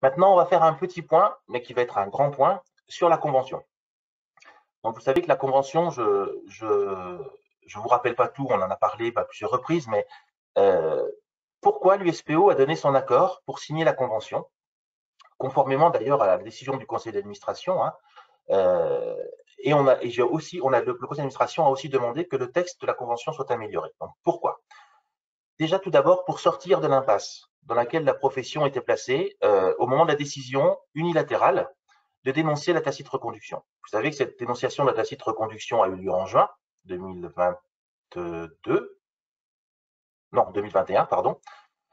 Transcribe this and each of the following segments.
Maintenant, on va faire un petit point, mais qui va être un grand point, sur la Convention. Donc, vous savez que la Convention, je vous rappelle pas tout, on en a parlé à plusieurs reprises, mais pourquoi l'USPO a donné son accord pour signer la Convention, conformément d'ailleurs à la décision du Conseil d'administration, hein, et le Conseil d'administration a aussi demandé que le texte de la Convention soit amélioré. Donc, pourquoi? Déjà, tout d'abord, pour sortir de l'impasse dans laquelle la profession était placée au moment de la décision unilatérale de dénoncer la tacite reconduction. Vous savez que cette dénonciation de la tacite reconduction a eu lieu en juin 2022, non, 2021, pardon,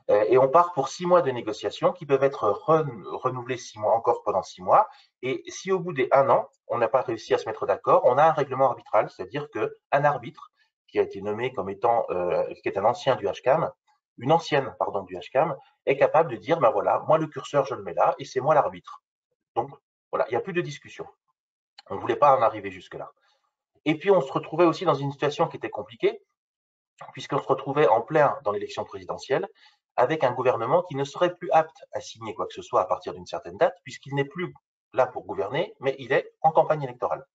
et on part pour 6 mois de négociations qui peuvent être renouvelées 6 mois encore pendant 6 mois. Et si au bout des 1 an, on n'a pas réussi à se mettre d'accord, on a un règlement arbitral, c'est-à-dire qu'un arbitre qui a été nommé comme étant, qui est un ancien du HCAM, une ancienne, pardon, du HCAM, est capable de dire, ben voilà, moi le curseur je le mets là et c'est moi l'arbitre. Donc voilà, il n'y a plus de discussion. On ne voulait pas en arriver jusque-là. Et puis on se retrouvait aussi dans une situation qui était compliquée, puisqu'on se retrouvait en plein dans l'élection présidentielle, avec un gouvernement qui ne serait plus apte à signer quoi que ce soit à partir d'une certaine date, puisqu'il n'est plus là pour gouverner, mais il est en campagne électorale.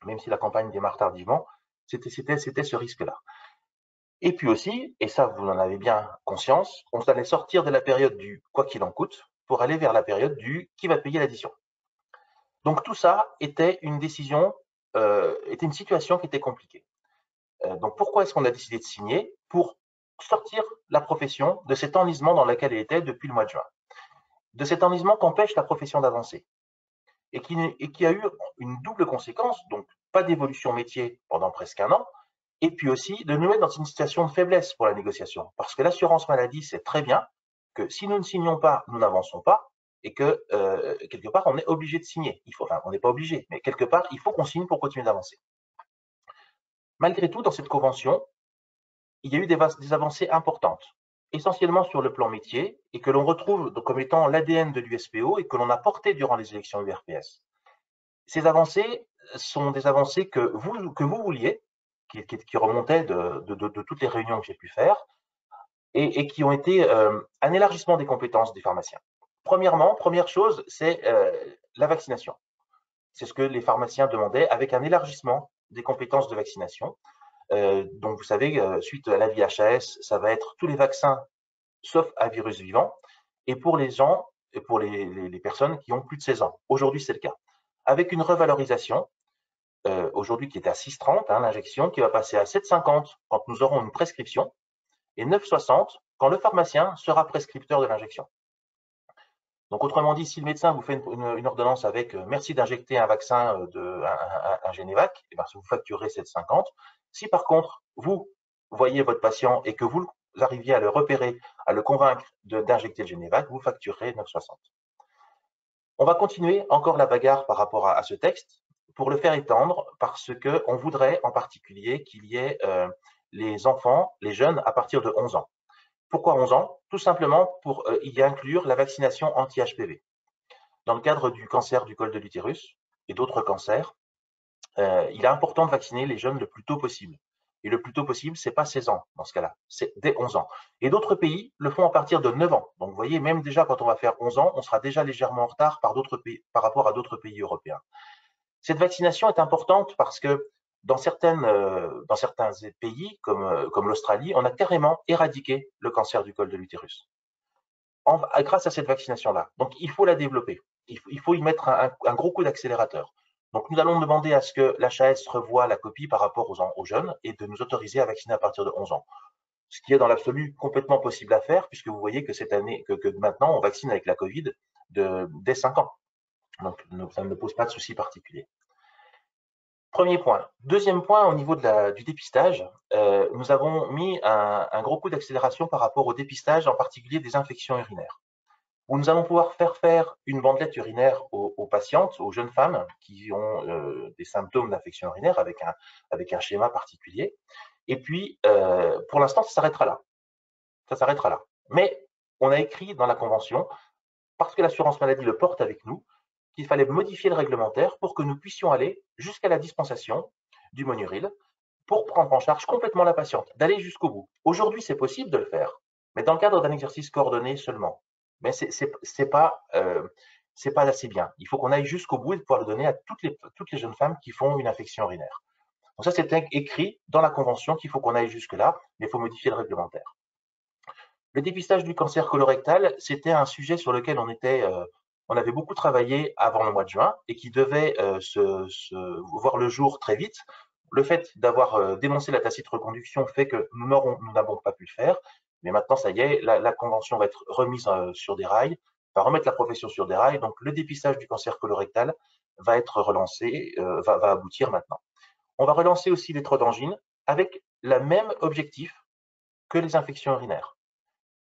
Même si la campagne démarre tardivement, c'était ce risque-là. Et puis aussi, et ça vous en avez bien conscience, on allait sortir de la période du quoi qu'il en coûte pour aller vers la période du qui va payer l'addition. Donc tout ça était une décision, était une situation qui était compliquée. Donc pourquoi est-ce qu'on a décidé de signer? Pour sortir la profession de cet enlisement dans lequel elle était depuis le mois de juin. De cet enlisement qu'empêche la profession d'avancer. Et qui a eu une double conséquence, donc pas d'évolution métier pendant presque 1 an, et puis aussi de nous mettre dans une situation de faiblesse pour la négociation. Parce que l'assurance maladie sait très bien que si nous ne signons pas, nous n'avançons pas, et que quelque part, on est obligé de signer. On n'est pas obligé, mais quelque part, il faut qu'on signe pour continuer d'avancer. Malgré tout, dans cette convention, il y a eu des avancées importantes, essentiellement sur le plan métier, et que l'on retrouve comme étant l'ADN de l'USPO et que l'on a porté durant les élections URPS. Ces avancées sont des avancées que vous vouliez, qui remontaient de toutes les réunions que j'ai pu faire, et qui ont été un élargissement des compétences des pharmaciens. Première chose, c'est la vaccination. C'est ce que les pharmaciens demandaient, avec un élargissement des compétences de vaccination. Donc, vous savez, suite à la VIHAS, ça va être tous les vaccins, sauf à virus vivant, et pour les gens, et pour les personnes qui ont plus de 16 ans. Aujourd'hui, c'est le cas. Avec une revalorisation, aujourd'hui qui est à 6,30, hein, l'injection, qui va passer à 7,50 quand nous aurons une prescription, et 9,60 quand le pharmacien sera prescripteur de l'injection. Donc, autrement dit, si le médecin vous fait une ordonnance avec merci d'injecter un vaccin, un Génévac, et bien, vous facturez 7,50. Si par contre, vous voyez votre patient et que vous arriviez à le repérer, à le convaincre d'injecter le Génévac, vous facturez 9,60. On va continuer encore la bagarre par rapport à ce texte pour le faire étendre parce qu'on voudrait en particulier qu'il y ait les enfants, les jeunes à partir de 11 ans. Pourquoi 11 ans? Tout simplement pour y inclure la vaccination anti-HPV. Dans le cadre du cancer du col de l'utérus et d'autres cancers, il est important de vacciner les jeunes le plus tôt possible. Et le plus tôt possible, c'est pas 16 ans dans ce cas-là, c'est dès 11 ans. Et d'autres pays le font à partir de 9 ans. Donc vous voyez, même déjà quand on va faire 11 ans, on sera déjà légèrement en retard par rapport à d'autres pays européens. Cette vaccination est importante parce que dans certains pays, comme l'Australie, on a carrément éradiqué le cancer du col de l'utérus grâce à cette vaccination-là. Donc, il faut la développer. Il faut y mettre un gros coup d'accélérateur. Donc, nous allons demander à ce que l'HAS revoie la copie par rapport aux jeunes et de nous autoriser à vacciner à partir de 11 ans. Ce qui est dans l'absolu complètement possible à faire, puisque vous voyez que cette année, que maintenant, on vaccine avec la Covid dès 5 ans. Donc, ça ne pose pas de souci particulier. Premier point. Deuxième point, au niveau du dépistage, nous avons mis un gros coup d'accélération par rapport au dépistage, en particulier des infections urinaires, où nous allons pouvoir faire une bandelette urinaire aux patientes, aux jeunes femmes qui ont des symptômes d'infection urinaire avec un schéma particulier. Et puis, pour l'instant, ça s'arrêtera là. Ça s'arrêtera là. Mais on a écrit dans la convention, parce que l'assurance maladie le porte avec nous, qu'il fallait modifier le réglementaire pour que nous puissions aller jusqu'à la dispensation du Monuril pour prendre en charge complètement la patiente, d'aller jusqu'au bout. Aujourd'hui, c'est possible de le faire, mais dans le cadre d'un exercice coordonné seulement. mais c'est pas assez bien. Il faut qu'on aille jusqu'au bout et pouvoir le donner à toutes les jeunes femmes qui font une infection urinaire. Donc ça, c'est écrit dans la convention qu'il faut qu'on aille jusque-là, mais il faut modifier le réglementaire. Le dépistage du cancer colorectal, c'était un sujet sur lequel on avait beaucoup travaillé avant le mois de juin et qui devait voir le jour très vite. Le fait d'avoir dénoncé la tacite reconduction fait que nous n'avons pas pu le faire, mais maintenant, ça y est, la convention va être remise sur des rails, va remettre la profession sur des rails, donc le dépistage du cancer colorectal va être relancé, va aboutir maintenant. On va relancer aussi les d'angine avec le même objectif que les infections urinaires,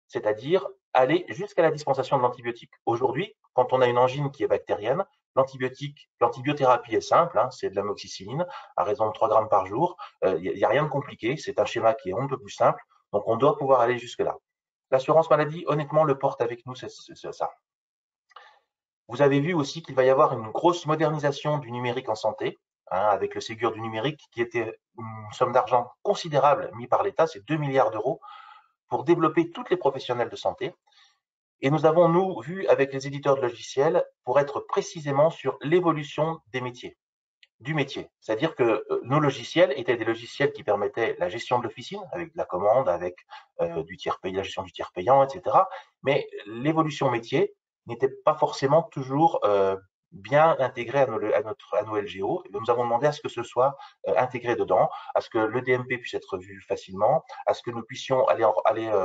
c'est-à-dire aller jusqu'à la dispensation de l'antibiotique. Aujourd'hui, quand on a une angine qui est bactérienne, l'antibiothérapie est simple, hein, c'est de l'amoxicilline à raison de 3 grammes par jour. Il n'y a rien de compliqué, c'est un schéma qui est un peu plus simple, donc on doit pouvoir aller jusque-là. L'assurance maladie, honnêtement, le porte avec nous, c'est ça. Vous avez vu aussi qu'il va y avoir une grosse modernisation du numérique en santé, hein, avec le Ségur du numérique, qui était une somme d'argent considérable mise par l'État, c'est 2 milliards d'euros, pour développer toutes les professionnels de santé. Et nous avons, nous, vu avec les éditeurs de logiciels pour être précisément sur l'évolution des métiers, du métier. C'est-à-dire que nos logiciels étaient des logiciels qui permettaient la gestion de l'officine, avec de la commande, avec du tiers payant, la gestion du tiers payant, etc. Mais l'évolution métier n'était pas forcément toujours bien intégrée à nos LGO. Nous avons demandé à ce que ce soit intégré dedans, à ce que le DMP puisse être vu facilement, à ce que nous puissions aller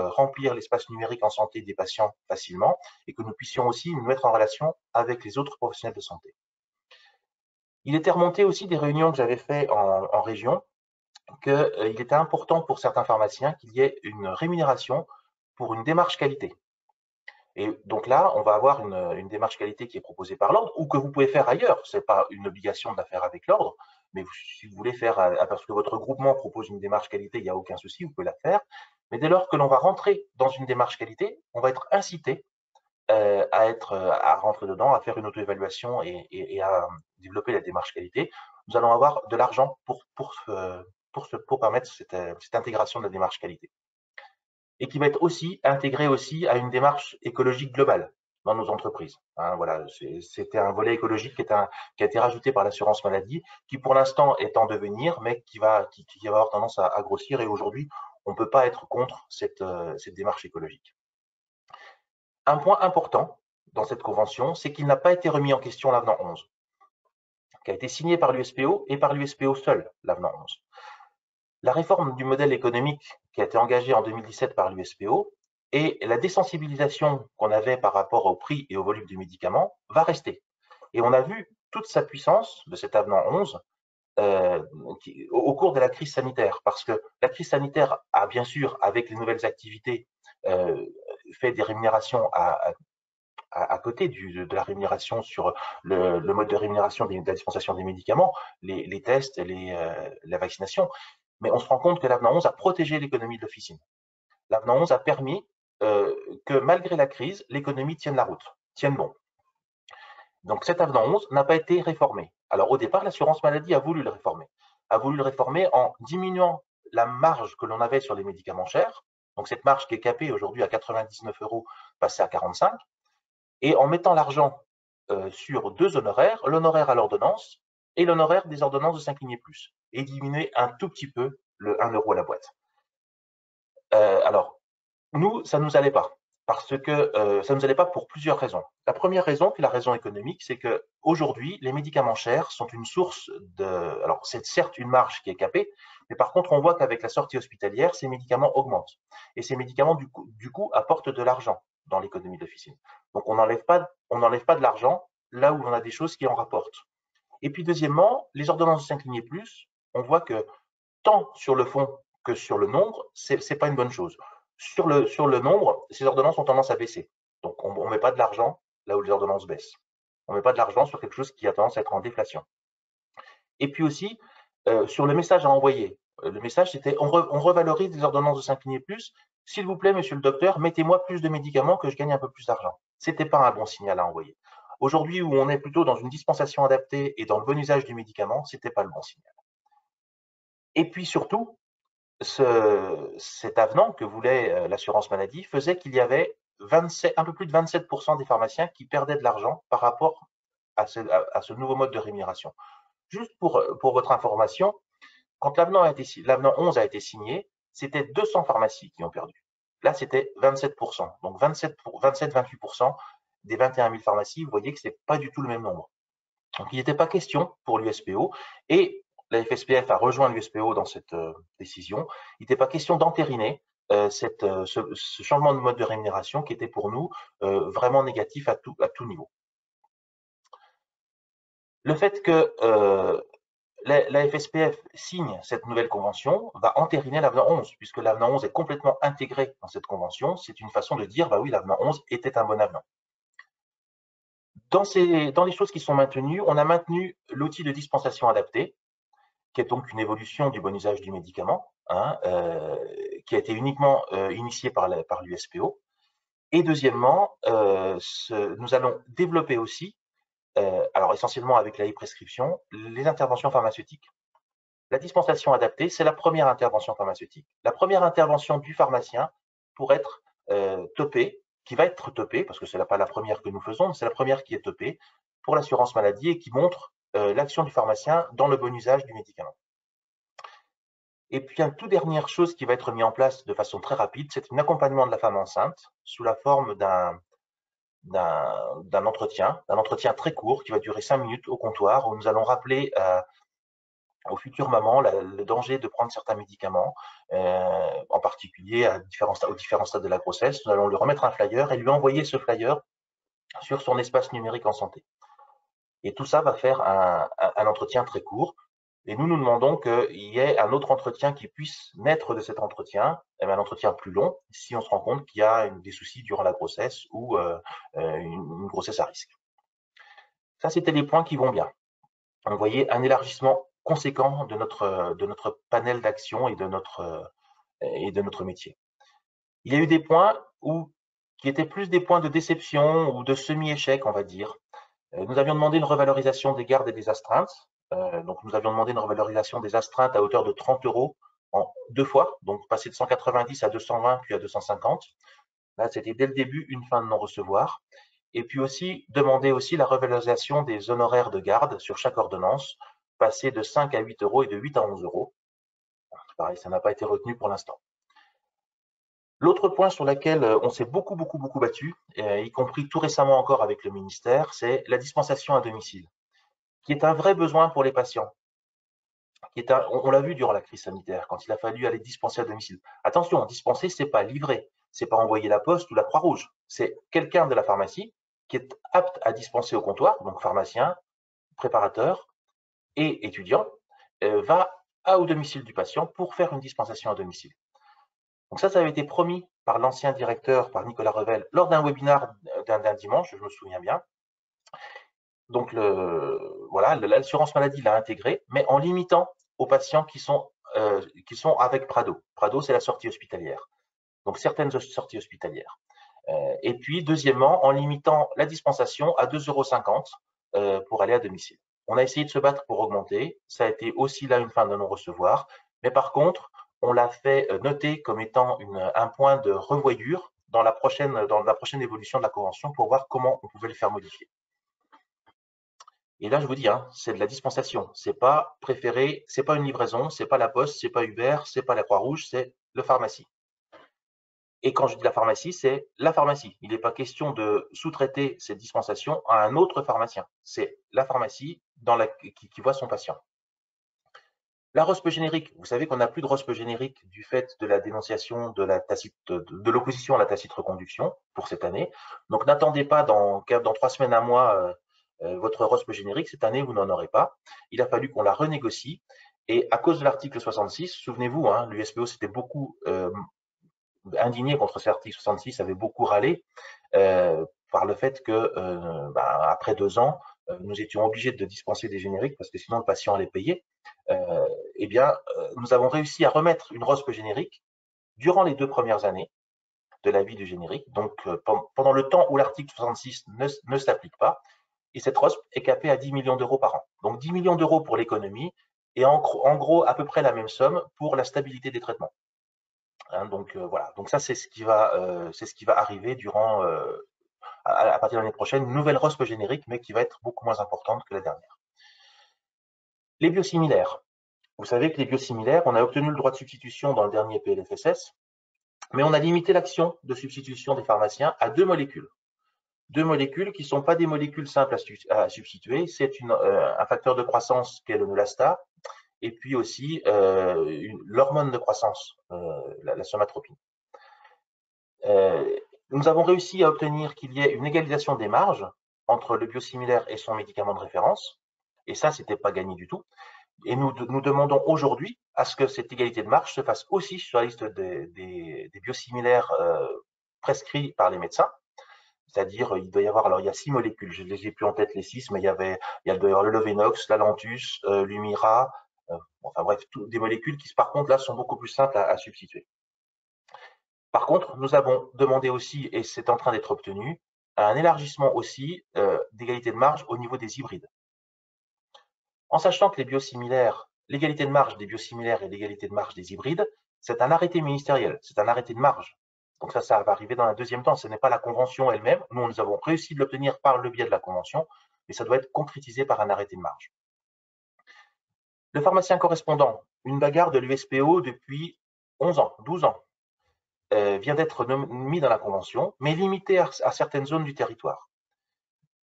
remplir l'espace numérique en santé des patients facilement, et que nous puissions aussi nous mettre en relation avec les autres professionnels de santé. Il était remonté aussi des réunions que j'avais faites en région, qu'il était important pour certains pharmaciens qu'il y ait une rémunération pour une démarche qualité. Et donc là, on va avoir une démarche qualité qui est proposée par l'ordre, ou que vous pouvez faire ailleurs. Ce n'est pas une obligation de la faire avec l'ordre, mais si vous voulez faire, parce que votre groupement propose une démarche qualité, il n'y a aucun souci, vous pouvez la faire. Mais dès lors que l'on va rentrer dans une démarche qualité, on va être incité à rentrer dedans, à faire une auto-évaluation et à développer la démarche qualité. Nous allons avoir de l'argent pour permettre cette intégration de la démarche qualité. Et qui va être aussi intégré aussi à une démarche écologique globale dans nos entreprises. Hein, voilà, c'était un volet écologique qui a été rajouté par l'assurance maladie, qui pour l'instant est en devenir, mais qui va avoir tendance à grossir. Et aujourd'hui, on ne peut pas être contre cette démarche écologique. Un point important dans cette convention, c'est qu'il n'a pas été remis en question l'avenant 11, qui a été signé par l'USPO et par l'USPO seul, l'avenant 11. La réforme du modèle économique qui a été engagée en 2017 par l'USPO et la désensibilisation qu'on avait par rapport au prix et au volume du médicament va rester. Et on a vu toute sa puissance de cet avenant 11 au cours de la crise sanitaire, parce que la crise sanitaire a bien sûr, avec les nouvelles activités, fait des rémunérations à côté de la rémunération sur le mode de rémunération de la dispensation des médicaments, les tests, la vaccination. Mais on se rend compte que l'avenant 11 a protégé l'économie de l'officine. L'avenant 11 a permis que malgré la crise, l'économie tienne la route, tienne bon. Donc cet avenant 11 n'a pas été réformé. Alors au départ, l'assurance maladie a voulu le réformer. A voulu le réformer en diminuant la marge que l'on avait sur les médicaments chers. Donc cette marge qui est capée aujourd'hui à 99 euros, passée à 45, et en mettant l'argent sur deux honoraires, l'honoraire à l'ordonnance et l'honoraire des ordonnances de 5 lignes et plus, et diminuer un tout petit peu le 1 euro à la boîte. Alors, nous, ça ne nous allait pas, parce que ça ne nous allait pas pour plusieurs raisons. La première raison, qui est la raison économique, c'est qu'aujourd'hui, les médicaments chers sont une source de... Alors, c'est certes une marge qui est capée, mais par contre, on voit qu'avec la sortie hospitalière, ces médicaments augmentent. Et ces médicaments, du coup apportent de l'argent dans l'économie d'officine. Donc, on n'enlève pas de l'argent là où on a des choses qui en rapportent. Et puis, deuxièmement, les ordonnances de 5 lignes et plus, on voit que tant sur le fond que sur le nombre, c'est pas une bonne chose. Sur le nombre, ces ordonnances ont tendance à baisser. Donc, on ne met pas de l'argent là où les ordonnances baissent. On ne met pas de l'argent sur quelque chose qui a tendance à être en déflation. Et puis aussi, sur le message à envoyer, le message c'était on revalorise les ordonnances de 5 lignes et plus. S'il vous plaît, monsieur le docteur, mettez-moi plus de médicaments que je gagne un peu plus d'argent. Ce n'était pas un bon signal à envoyer. Aujourd'hui, où on est plutôt dans une dispensation adaptée et dans le bon usage du médicament, ce n'était pas le bon signal. Et puis surtout, cet avenant que voulait l'assurance maladie faisait qu'il y avait un peu plus de 27% des pharmaciens qui perdaient de l'argent par rapport à ce nouveau mode de rémunération. Juste pour votre information, quand l'avenant 11 a été signé, c'était 200 pharmacies qui ont perdu. Là, c'était 27%. Donc 27-28% des 21 000 pharmacies, vous voyez que ce n'est pas du tout le même nombre. Donc il n'était pas question pour l'USPO, et la FSPF a rejoint l'USPO dans cette décision, il n'était pas question d'entériner ce changement de mode de rémunération qui était pour nous vraiment négatif à tout niveau. Le fait que la FSPF signe cette nouvelle convention va entériner l'avenant 11, puisque l'avenant 11 est complètement intégré dans cette convention. C'est une façon de dire, bah oui, l'avenant 11 était un bon avenant. Dans les choses qui sont maintenues, on a maintenu l'outil de dispensation adaptée, qui est donc une évolution du bon usage du médicament, hein, qui a été uniquement initié par l'USPO. Et deuxièmement, nous allons développer aussi, alors essentiellement avec la e-prescription, les interventions pharmaceutiques. La dispensation adaptée, c'est la première intervention pharmaceutique. La première intervention du pharmacien pour être topée, qui va être topée, parce que ce n'est pas la première que nous faisons, mais c'est la première qui est topée pour l'assurance maladie et qui montre l'action du pharmacien dans le bon usage du médicament. Et puis, une toute dernière chose qui va être mise en place de façon très rapide, c'est un accompagnement de la femme enceinte sous la forme d'un entretien très court qui va durer 5 minutes au comptoir, où nous allons rappeler aux futures mamans le danger de prendre certains médicaments, en particulier aux différents stades de la grossesse. Nous allons lui remettre un flyer et lui envoyer ce flyer sur son espace numérique en santé. Et tout ça va faire un entretien très court. Et nous demandons qu'il y ait un autre entretien qui puisse naître de cet entretien, un entretien plus long, si on se rend compte qu'il y a des soucis durant la grossesse ou une grossesse à risque. Ça, c'était les points qui vont bien. Vous voyez un élargissement conséquent de notre panel d'action et de notre métier. Il y a eu des points qui étaient plus des points de déception ou de semi-échec, on va dire. Nous avions demandé une revalorisation des gardes et des astreintes. Donc, nous avions demandé une revalorisation des astreintes à hauteur de 30 € en 2 fois, donc passer de 190 à 220 puis à 250. Là, c'était dès le début une fin de non-recevoir. Et puis aussi, demander aussi la revalorisation des honoraires de garde sur chaque ordonnance, passer de 5 à 8 € et de 8 à 11 €. Pareil, ça n'a pas été retenu pour l'instant. L'autre point sur lequel on s'est beaucoup battu, y compris tout récemment encore avec le ministère, c'est la dispensation à domicile, qui est un vrai besoin pour les patients. On l'a vu durant la crise sanitaire, quand il a fallu aller dispenser à domicile. Attention, dispenser, ce n'est pas livrer, ce n'est pas envoyer la poste ou la Croix-Rouge. C'est quelqu'un de la pharmacie qui est apte à dispenser au comptoir, donc pharmacien, préparateur et étudiant, va au domicile du patient pour faire une dispensation à domicile. Donc ça avait été promis par l'ancien directeur, par Nicolas Revel, lors d'un webinaire d'un dimanche, je me souviens bien. Donc voilà, l'assurance maladie l'a intégré, mais en limitant aux patients qui sont avec Prado. Prado, c'est la sortie hospitalière. Donc certaines sorties hospitalières. Et puis, deuxièmement, en limitant la dispensation à 2,50 € pour aller à domicile. On a essayé de se battre pour augmenter. Ça a été aussi là une fin de non-recevoir. Mais par contre, on l'a fait noter comme étant un point de revoyure dans la prochaine évolution de la convention pour voir comment on pouvait le faire modifier. Et là, je vous dis, hein, c'est de la dispensation. C'est pas préféré, c'est pas une livraison, c'est pas la Poste, c'est pas Uber, c'est pas la Croix-Rouge, c'est le pharmacie. Et quand je dis la pharmacie, c'est la pharmacie. Il n'est pas question de sous-traiter cette dispensation à un autre pharmacien. C'est la pharmacie qui voit son patient. La ROSP générique, vous savez qu'on n'a plus de ROSP générique du fait de la dénonciation de l'opposition à la tacite reconduction pour cette année. Donc n'attendez pas dans 3 semaines, un mois, votre ROSP générique. Cette année, vous n'en aurez pas. Il a fallu qu'on la renégocie. Et à cause de l'article 66, souvenez-vous, hein, l'USPO s'était beaucoup indigné contre cet article 66, avait beaucoup râlé par le fait que, après 2 ans, nous étions obligés de dispenser des génériques parce que sinon le patient allait payer. Eh bien, nous avons réussi à remettre une ROSP générique durant les 2 premières années de la vie du générique, donc pendant le temps où l'article 66 ne s'applique pas, et cette ROSP est capée à 10 millions € par an. Donc 10 millions € pour l'économie et en gros à peu près la même somme pour la stabilité des traitements. Hein, donc voilà, donc ça c'est ce qui va arriver durant à partir de l'année prochaine, une nouvelle ROSP générique, mais qui va être beaucoup moins importante que la dernière. Les biosimilaires. Vous savez que les biosimilaires, on a obtenu le droit de substitution dans le dernier PLFSS, mais on a limité l'action de substitution des pharmaciens à 2 molécules. 2 molécules qui ne sont pas des molécules simples à substituer, c'est un facteur de croissance qui est le Neulasta, et puis aussi l'hormone de croissance, la somatropine. Nous avons réussi à obtenir qu'il y ait une égalisation des marges entre le biosimilaire et son médicament de référence, et ça, ce n'était pas gagné du tout. Et nous demandons aujourd'hui à ce que cette égalité de marge se fasse aussi sur la liste des biosimilaires prescrits par les médecins. C'est-à-dire, il doit y avoir, alors il y a 6 molécules, je ne les ai plus en tête les 6, mais il doit y avoir le Lovenox, l'Alantus, l'Humira, enfin bref, des molécules qui par contre là sont beaucoup plus simples à substituer. Par contre, nous avons demandé aussi, et c'est en train d'être obtenu, un élargissement aussi d'égalité de marge au niveau des hybrides. En sachant que les biosimilaires, l'égalité de marge des biosimilaires et l'égalité de marge des hybrides, c'est un arrêté ministériel, c'est un arrêté de marge. Donc ça va arriver dans un deuxième temps, ce n'est pas la convention elle-même. Nous avons réussi de l'obtenir par le biais de la convention, mais ça doit être concrétisé par un arrêté de marge. Le pharmacien correspondant, une bagarre de l'USPO depuis 11 ans, 12 ans, vient d'être mis dans la convention, mais limité à certaines zones du territoire.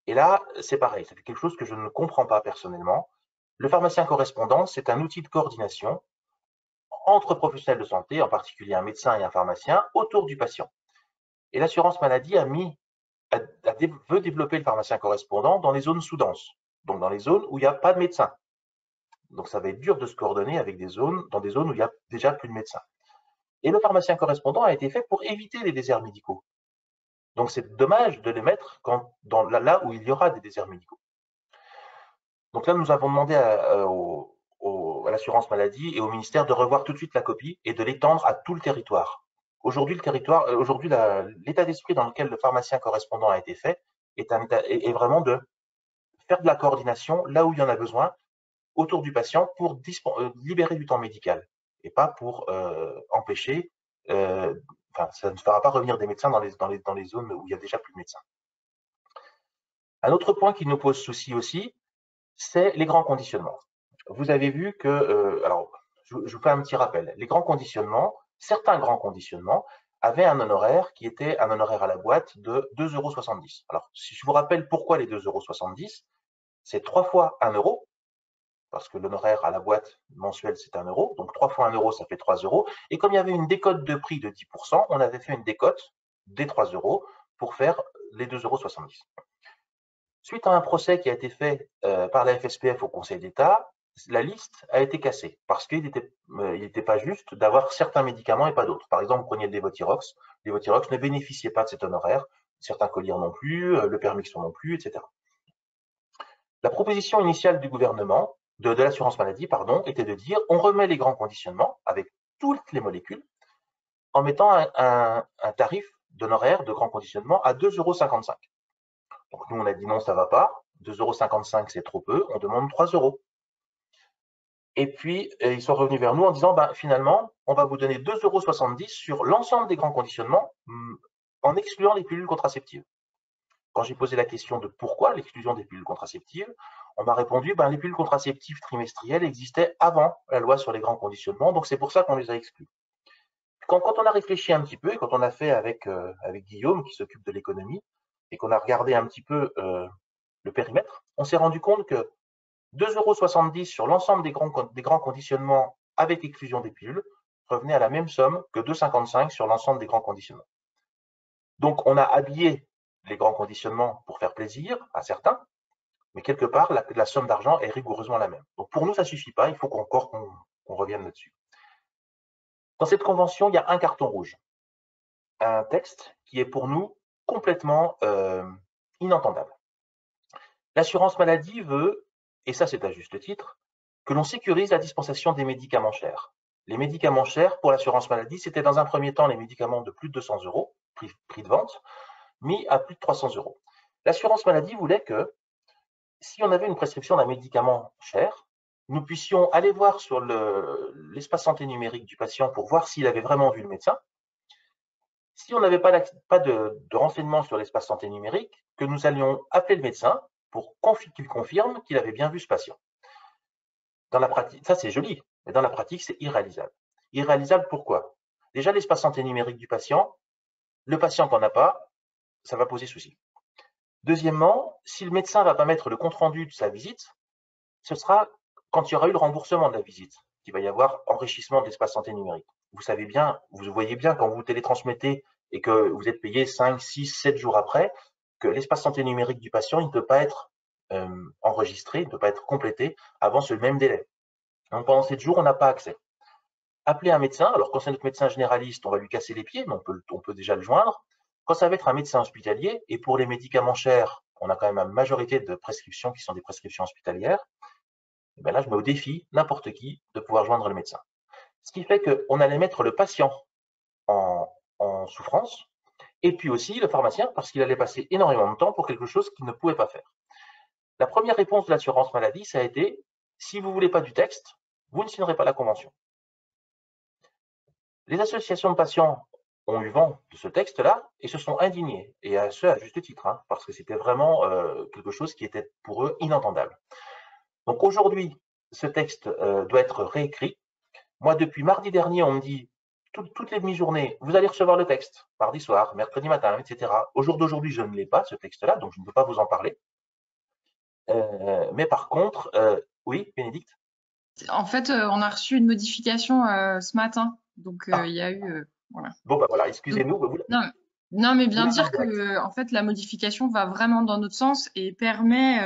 Et là, c'est pareil, c'est quelque chose que je ne comprends pas personnellement. Le pharmacien correspondant, c'est un outil de coordination entre professionnels de santé, en particulier un médecin et un pharmacien, autour du patient. Et l'assurance maladie veut développer le pharmacien correspondant dans les zones sous-denses, donc dans les zones où il n'y a pas de médecin. Donc ça va être dur de se coordonner avec dans des zones où il n'y a déjà plus de médecins. Et le pharmacien correspondant a été fait pour éviter les déserts médicaux. Donc c'est dommage de les mettre là où il y aura des déserts médicaux. Donc là, nous avons demandé à l'assurance maladie et au ministère de revoir tout de suite la copie et de l'étendre à tout le territoire. Aujourd'hui, l'état d'esprit dans lequel le pharmacien correspondant a été fait est vraiment de faire de la coordination là où il y en a besoin autour du patient pour libérer du temps médical et pas pour empêcher. Ça ne fera pas revenir des médecins dans les zones où il y a déjà plus de médecins. Un autre point qui nous pose souci aussi, c'est les grands conditionnements. Vous avez vu que, alors, je vous fais un petit rappel. Les grands conditionnements, certains grands conditionnements avaient un honoraire qui était un honoraire à la boîte de 2,70 €. Alors, si je vous rappelle pourquoi les 2,70 €, c'est 3 fois 1 €, parce que l'honoraire à la boîte mensuelle, c'est 1 €. Donc, 3 fois 1 €, ça fait 3 €. Et comme il y avait une décote de prix de 10%, on avait fait une décote des 3 € pour faire les 2,70 €. Suite à un procès qui a été fait par la FSPF au Conseil d'État, la liste a été cassée parce qu'il n'était pas juste d'avoir certains médicaments et pas d'autres. Par exemple, vous preniez le Levothyrox. Le Levothyrox ne bénéficiait pas de cet honoraire. Certains colliers non plus, le Permixon non plus, etc. La proposition initiale du gouvernement, de l'assurance maladie, pardon, était de dire on remet les grands conditionnements avec toutes les molécules en mettant un tarif d'honoraire de grand conditionnement à 2,55 €. Donc nous, on a dit non, ça ne va pas. 2,55 € c'est trop peu. On demande 3 €. Et puis, ils sont revenus vers nous en disant, finalement, on va vous donner 2,70 € sur l'ensemble des grands conditionnements, en excluant les pilules contraceptives. Quand j'ai posé la question de pourquoi l'exclusion des pilules contraceptives, on m'a répondu, les pilules contraceptives trimestrielles existaient avant la loi sur les grands conditionnements, donc c'est pour ça qu'on les a exclues. Quand on a réfléchi un petit peu, et quand on a fait avec Guillaume, qui s'occupe de l'économie, et qu'on a regardé un petit peu le périmètre, on s'est rendu compte que 2,70 € sur l'ensemble des grands conditionnements avec exclusion des pilules revenait à la même somme que 2,55 € sur l'ensemble des grands conditionnements. Donc, on a habillé les grands conditionnements pour faire plaisir à certains, mais quelque part, la somme d'argent est rigoureusement la même. Donc, pour nous, ça ne suffit pas, il faut qu'on revienne là-dessus. Dans cette convention, il y a un carton rouge, un texte qui est pour nous complètement inentendable. L'assurance maladie veut, et ça c'est à juste titre, que l'on sécurise la dispensation des médicaments chers. Les médicaments chers pour l'assurance maladie, c'était dans un premier temps les médicaments de plus de 200 €, prix de vente, mis à plus de 300 €. L'assurance maladie voulait que, si on avait une prescription d'un médicament cher, nous puissions aller voir sur l'espace santé numérique du patient pour voir s'il avait vraiment vu le médecin. Si on n'avait pas de renseignements sur l'espace santé numérique, que nous allions appeler le médecin pour qu'il confirme qu'il avait bien vu ce patient. Dans la pratique, ça c'est joli, mais dans la pratique, c'est irréalisable. Irréalisable pourquoi? Déjà, l'espace santé numérique du patient, le patient qu'on n'a pas, ça va poser souci. Deuxièmement, si le médecin ne va pas mettre le compte-rendu de sa visite, ce sera quand il y aura eu le remboursement de la visite qu'il va y avoir enrichissement de l'espace santé numérique. Vous savez bien, vous voyez bien quand vous télétransmettez et que vous êtes payé 5, 6, 7 jours après, que l'espace santé numérique du patient, il ne peut pas être enregistré, il ne peut pas être complété avant ce même délai. Donc pendant 7 jours, on n'a pas accès. Appeler un médecin, alors quand c'est notre médecin généraliste, on va lui casser les pieds, mais on peut déjà le joindre. Quand ça va être un médecin hospitalier, et pour les médicaments chers, on a quand même une majorité de prescriptions qui sont des prescriptions hospitalières, et bien là, je mets au défi n'importe qui de pouvoir joindre le médecin. Ce qui fait qu'on allait mettre le patient en souffrance, et puis aussi le pharmacien, parce qu'il allait passer énormément de temps pour quelque chose qu'il ne pouvait pas faire. La première réponse de l'assurance maladie, ça a été, si vous ne voulez pas du texte, vous ne signerez pas la convention. Les associations de patients ont eu vent de ce texte-là et se sont indignés, et à juste titre, hein, parce que c'était vraiment quelque chose qui était pour eux inentendable. Donc aujourd'hui, ce texte doit être réécrit. Moi, depuis mardi dernier, on me dit toutes les demi-journées, vous allez recevoir le texte, mardi soir, mercredi matin, etc. Au jour d'aujourd'hui, je ne l'ai pas, ce texte-là, donc je ne peux pas vous en parler. Mais par contre, oui, Bénédicte? En fait, on a reçu une modification ce matin. Donc, Ah, il y a eu. Voilà. bon, bah voilà, Donc, excusez-nous, non, non, mais vous bien l'avez en dire que, direct. en fait, la modification va vraiment dans notre sens et permet.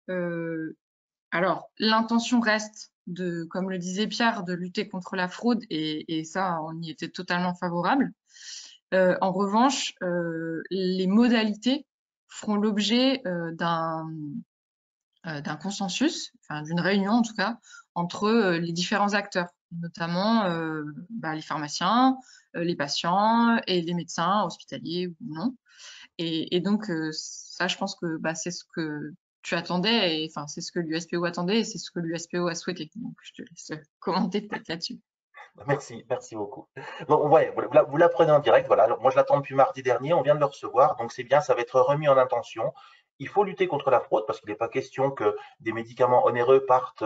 Euh, alors, l'intention reste de, comme le disait Pierre, de lutter contre la fraude et ça, on y était totalement favorable. En revanche, les modalités feront l'objet d'un consensus, enfin d'une réunion en tout cas, entre les différents acteurs, notamment les pharmaciens, les patients et les médecins hospitaliers ou non. Et donc ça, je pense que c'est ce que tu attendais, et enfin c'est ce que l'USPO attendait, et c'est ce que l'USPO a souhaité. Donc je te laisse commenter peut-être là-dessus. Merci, merci beaucoup. Donc, ouais, vous l'apprenez en direct. Voilà. Alors, moi, je l'attends depuis mardi dernier. On vient de le recevoir. Donc, c'est bien. Ça va être remis en intention. Il faut lutter contre la fraude parce qu'il n'est pas question que des médicaments onéreux partent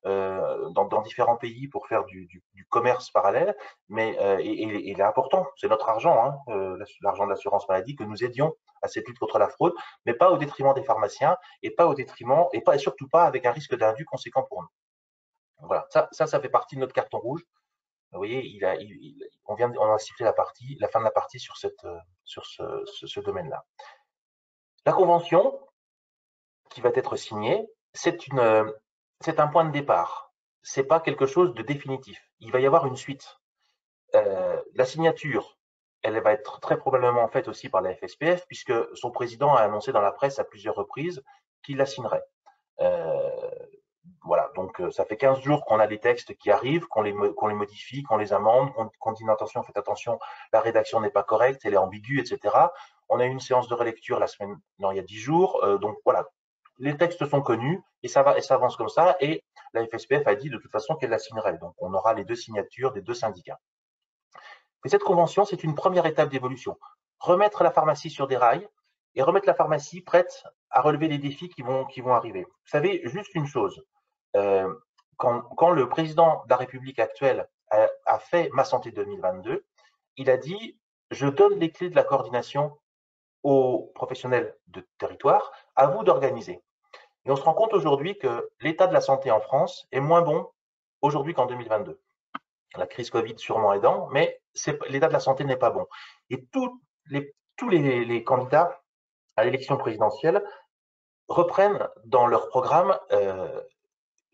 dans différents pays pour faire du commerce parallèle. Mais et il est important. C'est notre argent, hein, l'argent de l'assurance maladie, que nous aidions à cette lutte contre la fraude, mais pas au détriment des pharmaciens et pas au détriment et surtout pas avec un risque d'indu conséquent pour nous. Voilà. Ça fait partie de notre carton rouge. Vous voyez, on a sifflé la fin de la partie sur ce domaine-là. La convention qui va être signée, c'est un point de départ. C'est pas quelque chose de définitif. Il va y avoir une suite. La signature, elle va être très probablement faite aussi par la FSPF, puisque son président a annoncé dans la presse à plusieurs reprises qu'il la signerait. Euh, Voilà, donc ça fait 15 jours qu'on a les textes qui arrivent, qu'on les modifie, qu'on les amende, qu'on dit attention, faites attention, la rédaction n'est pas correcte, elle est ambiguë, etc. On a eu une séance de relecture il y a 10 jours, donc voilà, les textes sont connus et ça avance comme ça. Et la FSPF a dit de toute façon qu'elle la signerait, donc on aura les deux signatures des deux syndicats. Mais cette convention, c'est une première étape d'évolution. Remettre la pharmacie sur des rails et remettre la pharmacie prête à relever les défis qui vont arriver. Vous savez, juste une chose, euh, quand le président de la République actuelle a fait Ma Santé 2022, il a dit, je donne les clés de la coordination aux professionnels de territoire, à vous d'organiser. Et on se rend compte aujourd'hui que l'état de la santé en France est moins bon aujourd'hui qu'en 2022. La crise Covid sûrement aidant, mais l'état de la santé n'est pas bon. Et tous les candidats à l'élection présidentielle reprennent dans leur programme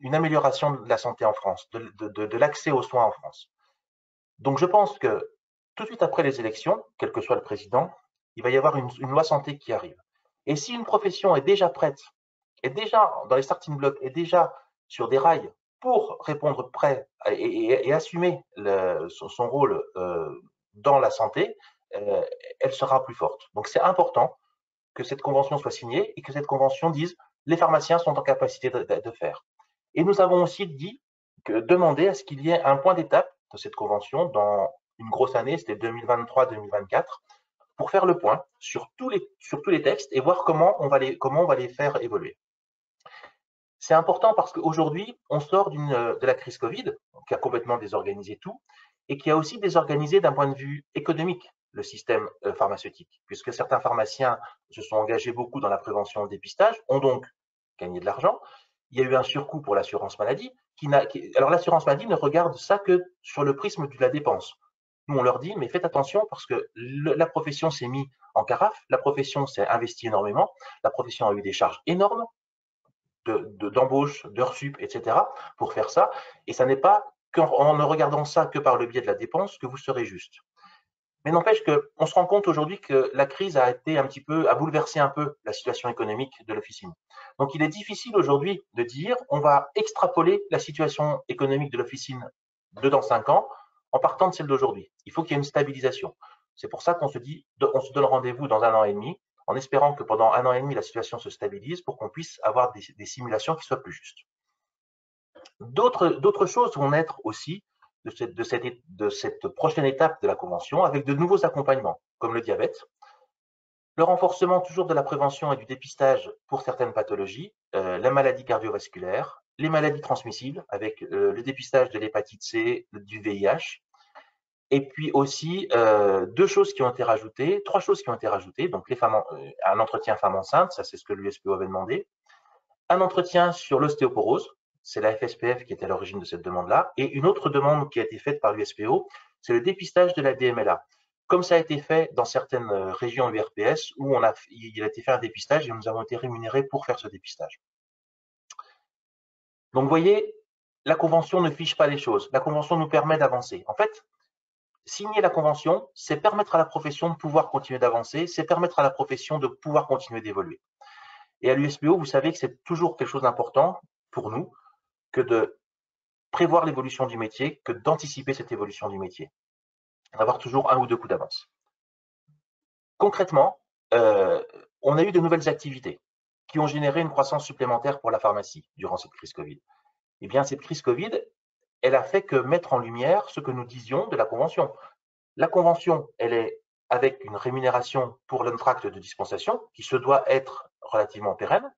une amélioration de la santé en France, de l'accès aux soins en France. Donc je pense que tout de suite après les élections, quel que soit le président, il va y avoir une loi santé qui arrive. Et si une profession est déjà prête, est déjà dans les starting blocks, est déjà sur des rails pour répondre prêt et assumer son rôle dans la santé, elle sera plus forte. Donc c'est important que cette convention soit signée et que cette convention dise les pharmaciens sont en capacité de faire. Et nous avons aussi demandé à ce qu'il y ait un point d'étape de cette convention dans une grosse année, c'était 2023-2024, pour faire le point sur tous les textes et voir comment on va les faire évoluer. C'est important parce qu'aujourd'hui, on sort de la crise Covid, qui a complètement désorganisé tout, et qui a aussi désorganisé d'un point de vue économique le système pharmaceutique, puisque certains pharmaciens se sont engagés beaucoup dans la prévention et le dépistage, ont donc gagné de l'argent. Il y a eu un surcoût pour l'assurance maladie. Alors l'assurance maladie ne regarde ça que sur le prisme de la dépense. Nous, on leur dit, mais faites attention parce que la profession s'est mise en carafe, la profession s'est investie énormément, la profession a eu des charges énormes d'embauche, d'heures sup, etc. pour faire ça. Et ça n'est pas qu'en ne regardant ça que par le biais de la dépense que vous serez juste. Mais n'empêche qu'on se rend compte aujourd'hui que la crise a bouleversé un peu la situation économique de l'officine. Donc il est difficile aujourd'hui de dire on va extrapoler la situation économique de l'officine de dans 5 ans en partant de celle d'aujourd'hui. Il faut qu'il y ait une stabilisation. C'est pour ça qu'on se donne rendez-vous dans 1 an et demi, en espérant que pendant 1 an et demi, la situation se stabilise pour qu'on puisse avoir des simulations qui soient plus justes. D'autres choses vont naître aussi de cette prochaine étape de la Convention avec de nouveaux accompagnements, comme le diabète, le renforcement toujours de la prévention et du dépistage pour certaines pathologies, la maladie cardiovasculaire, les maladies transmissibles avec le dépistage de l'hépatite C, du VIH, et puis aussi trois choses qui ont été rajoutées, donc un entretien femme enceinte, ça c'est ce que l'USPO avait demandé, un entretien sur l'ostéoporose, c'est la FSPF qui était à l'origine de cette demande-là, et une autre demande qui a été faite par l'USPO, c'est le dépistage de la DMLA. Comme ça a été fait dans certaines régions URPS où il a été fait un dépistage et nous avons été rémunérés pour faire ce dépistage. Donc vous voyez, la Convention ne fiche pas les choses. La Convention nous permet d'avancer. En fait, signer la Convention, c'est permettre à la profession de pouvoir continuer d'avancer, c'est permettre à la profession de pouvoir continuer d'évoluer. Et à l'USPO, vous savez que c'est toujours quelque chose d'important pour nous que de prévoir l'évolution du métier, que d'anticiper cette évolution du métier. D'avoir toujours 1 ou 2 coups d'avance. Concrètement, on a eu de nouvelles activités qui ont généré une croissance supplémentaire pour la pharmacie durant cette crise Covid. Eh bien, cette crise Covid, elle a fait que mettre en lumière ce que nous disions de la Convention. La Convention, elle est avec une rémunération pour l'entracte de dispensation qui se doit être relativement pérenne.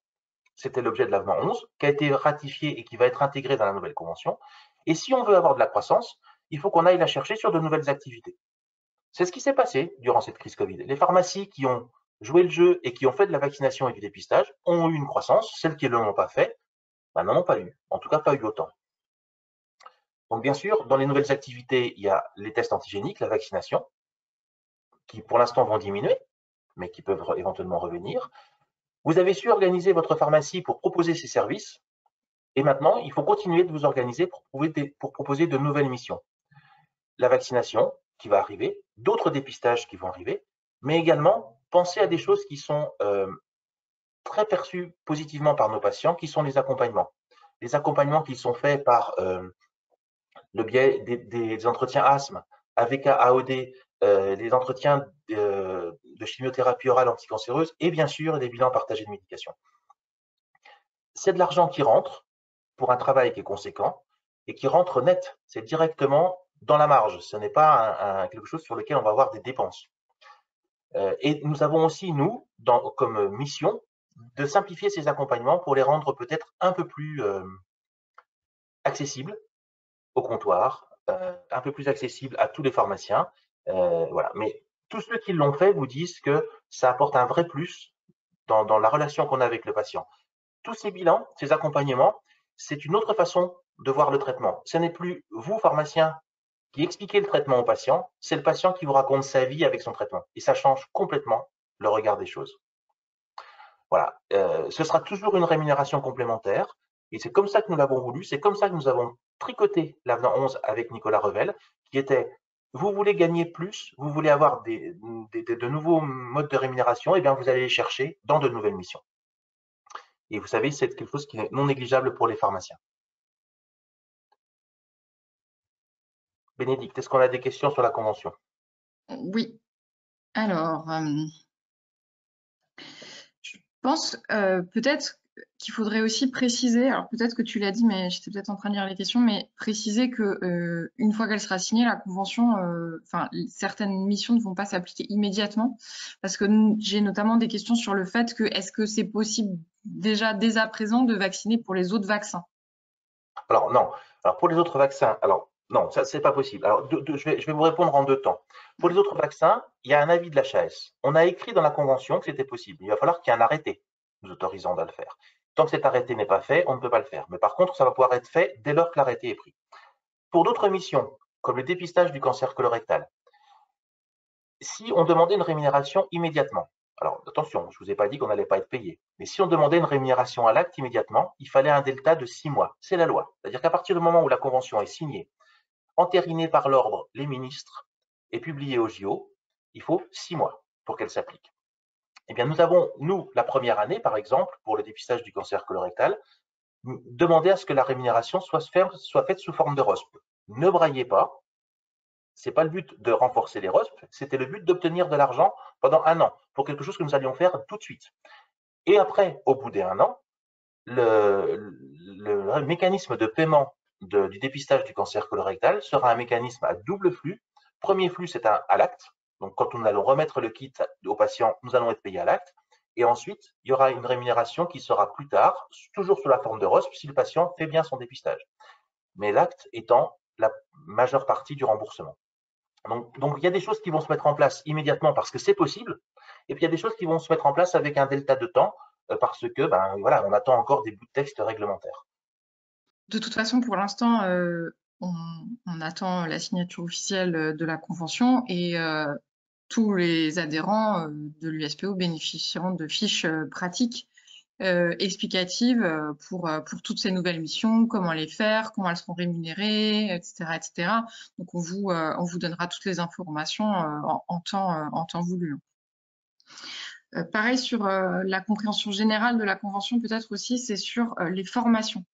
C'était l'objet de l'avenant 11, qui a été ratifié et qui va être intégré dans la nouvelle Convention. Et si on veut avoir de la croissance, il faut qu'on aille la chercher sur de nouvelles activités. C'est ce qui s'est passé durant cette crise Covid. Les pharmacies qui ont joué le jeu et qui ont fait de la vaccination et du dépistage ont eu une croissance. Celles qui ne l'ont pas fait, n'en ont pas eu. En tout cas, pas eu autant. Donc, bien sûr, dans les nouvelles activités, il y a les tests antigéniques, la vaccination, qui pour l'instant vont diminuer, mais qui peuvent éventuellement revenir. Vous avez su organiser votre pharmacie pour proposer ces services. Et maintenant, il faut continuer de vous organiser pour proposer de nouvelles missions. La vaccination qui va arriver, d'autres dépistages qui vont arriver, mais également penser à des choses qui sont très perçues positivement par nos patients, qui sont les accompagnements. Les accompagnements qui sont faits par le biais des entretiens asthme, AVK, AOD, les entretiens de chimiothérapie orale anticancéreuse et bien sûr des bilans partagés de médication. C'est de l'argent qui rentre pour un travail qui est conséquent et qui rentre net. C'est directement dans la marge. Ce n'est pas quelque chose sur lequel on va avoir des dépenses. Et nous avons aussi, nous, comme mission, de simplifier ces accompagnements pour les rendre peut-être un peu plus accessibles au comptoir, un peu plus accessibles à tous les pharmaciens. Voilà. Mais tous ceux qui l'ont fait vous disent que ça apporte un vrai plus dans la relation qu'on a avec le patient. Tous ces bilans, ces accompagnements, c'est une autre façon de voir le traitement. Ce n'est plus vous, pharmacien, qui expliquez le traitement au patient, c'est le patient qui vous raconte sa vie avec son traitement. Et ça change complètement le regard des choses. Voilà. Ce sera toujours une rémunération complémentaire. Et c'est comme ça que nous l'avons voulu. C'est comme ça que nous avons tricoté l'avenant 11 avec Nicolas Revel, qui était, vous voulez gagner plus, vous voulez avoir de nouveaux modes de rémunération, et bien vous allez les chercher dans de nouvelles missions. Et vous savez, c'est quelque chose qui est non négligeable pour les pharmaciens. Bénédicte, est-ce qu'on a des questions sur la Convention? Oui. Alors, je pense peut-être qu'il faudrait aussi préciser, alors peut-être que tu l'as dit, mais j'étais peut-être en train de lire les questions, mais préciser que une fois qu'elle sera signée, la convention, enfin certaines missions ne vont pas s'appliquer immédiatement, parce que j'ai notamment des questions sur le fait que est-ce que c'est possible déjà dès à présent de vacciner pour les autres vaccins? Alors non. Alors pour les autres vaccins, alors non, ça c'est pas possible. Alors je vais vous répondre en deux temps. Pour les autres vaccins, il y a un avis de l'HAS. On a écrit dans la convention que c'était possible. Il va falloir qu'il y ait un arrêté nous autorisant à le faire. Tant que cet arrêté n'est pas fait, on ne peut pas le faire. Mais par contre, ça va pouvoir être fait dès lors que l'arrêté est pris. Pour d'autres missions, comme le dépistage du cancer colorectal, si on demandait une rémunération immédiatement, alors attention, je ne vous ai pas dit qu'on n'allait pas être payé, mais si on demandait une rémunération à l'acte immédiatement, il fallait un delta de 6 mois. C'est la loi. C'est-à-dire qu'à partir du moment où la convention est signée, entérinée par l'ordre les ministres et publiée au JO, il faut 6 mois pour qu'elle s'applique. Eh bien, nous avons, nous, la première année, par exemple, pour le dépistage du cancer colorectal, demandé à ce que la rémunération soit faite sous forme de ROSP. Ne braillez pas, c'est pas le but de renforcer les ROSP, c'était le but d'obtenir de l'argent pendant un an pour quelque chose que nous allions faire tout de suite. Et après, au bout des un an, le mécanisme de paiement du dépistage du cancer colorectal sera un mécanisme à double flux. Premier flux, c'est à l'acte. Donc, quand nous allons remettre le kit au patient, nous allons être payés à l'acte. Et ensuite, il y aura une rémunération qui sera plus tard, toujours sous la forme de ROSP, si le patient fait bien son dépistage. Mais l'acte étant la majeure partie du remboursement. Donc, il y a des choses qui vont se mettre en place immédiatement parce que c'est possible, et puis il y a des choses qui vont se mettre en place avec un delta de temps parce que, ben voilà, on attend encore des bouts de texte réglementaires. De toute façon, pour l'instant, on, on attend la signature officielle de la convention et tous les adhérents de l'USPO bénéficieront de fiches pratiques explicatives pour toutes ces nouvelles missions, comment les faire, comment elles seront rémunérées, etc., etc. Donc on vous donnera toutes les informations en temps voulu. Pareil sur la compréhension générale de la convention, peut-être aussi, c'est sur les formations.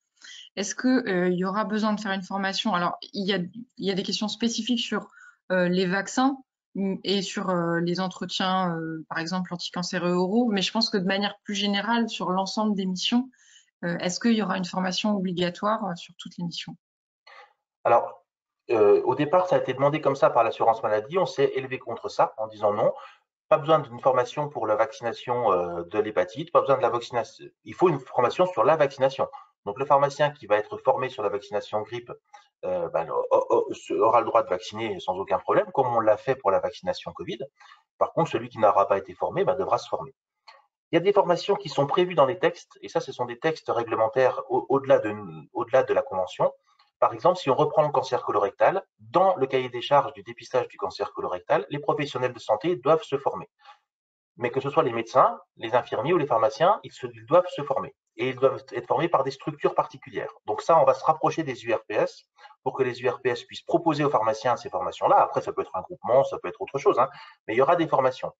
Est-ce que il y aura besoin de faire une formation? Alors, il y a des questions spécifiques sur les vaccins et sur les entretiens, par exemple, anticancéreux oraux, mais je pense que de manière plus générale, sur l'ensemble des missions, est-ce qu'il y aura une formation obligatoire sur toutes les missions? Alors, au départ, ça a été demandé comme ça par l'assurance maladie. On s'est élevé contre ça en disant non, pas besoin d'une formation pour la vaccination de l'hépatite, pas besoin de la vaccination. Il faut une formation sur la vaccination. Donc, le pharmacien qui va être formé sur la vaccination grippe aura le droit de vacciner sans aucun problème, comme on l'a fait pour la vaccination Covid. Par contre, celui qui n'aura pas été formé devra se former. Il y a des formations qui sont prévues dans les textes, et ça, ce sont des textes réglementaires au-delà de la convention. Par exemple, si on reprend le cancer colorectal, dans le cahier des charges du dépistage du cancer colorectal, les professionnels de santé doivent se former. Mais que ce soit les médecins, les infirmiers ou les pharmaciens, ils doivent se former. Et ils doivent être formés par des structures particulières. Donc ça, on va se rapprocher des URPS pour que les URPS puissent proposer aux pharmaciens ces formations-là. Après, ça peut être un groupement, ça peut être autre chose, hein, mais il y aura des formations.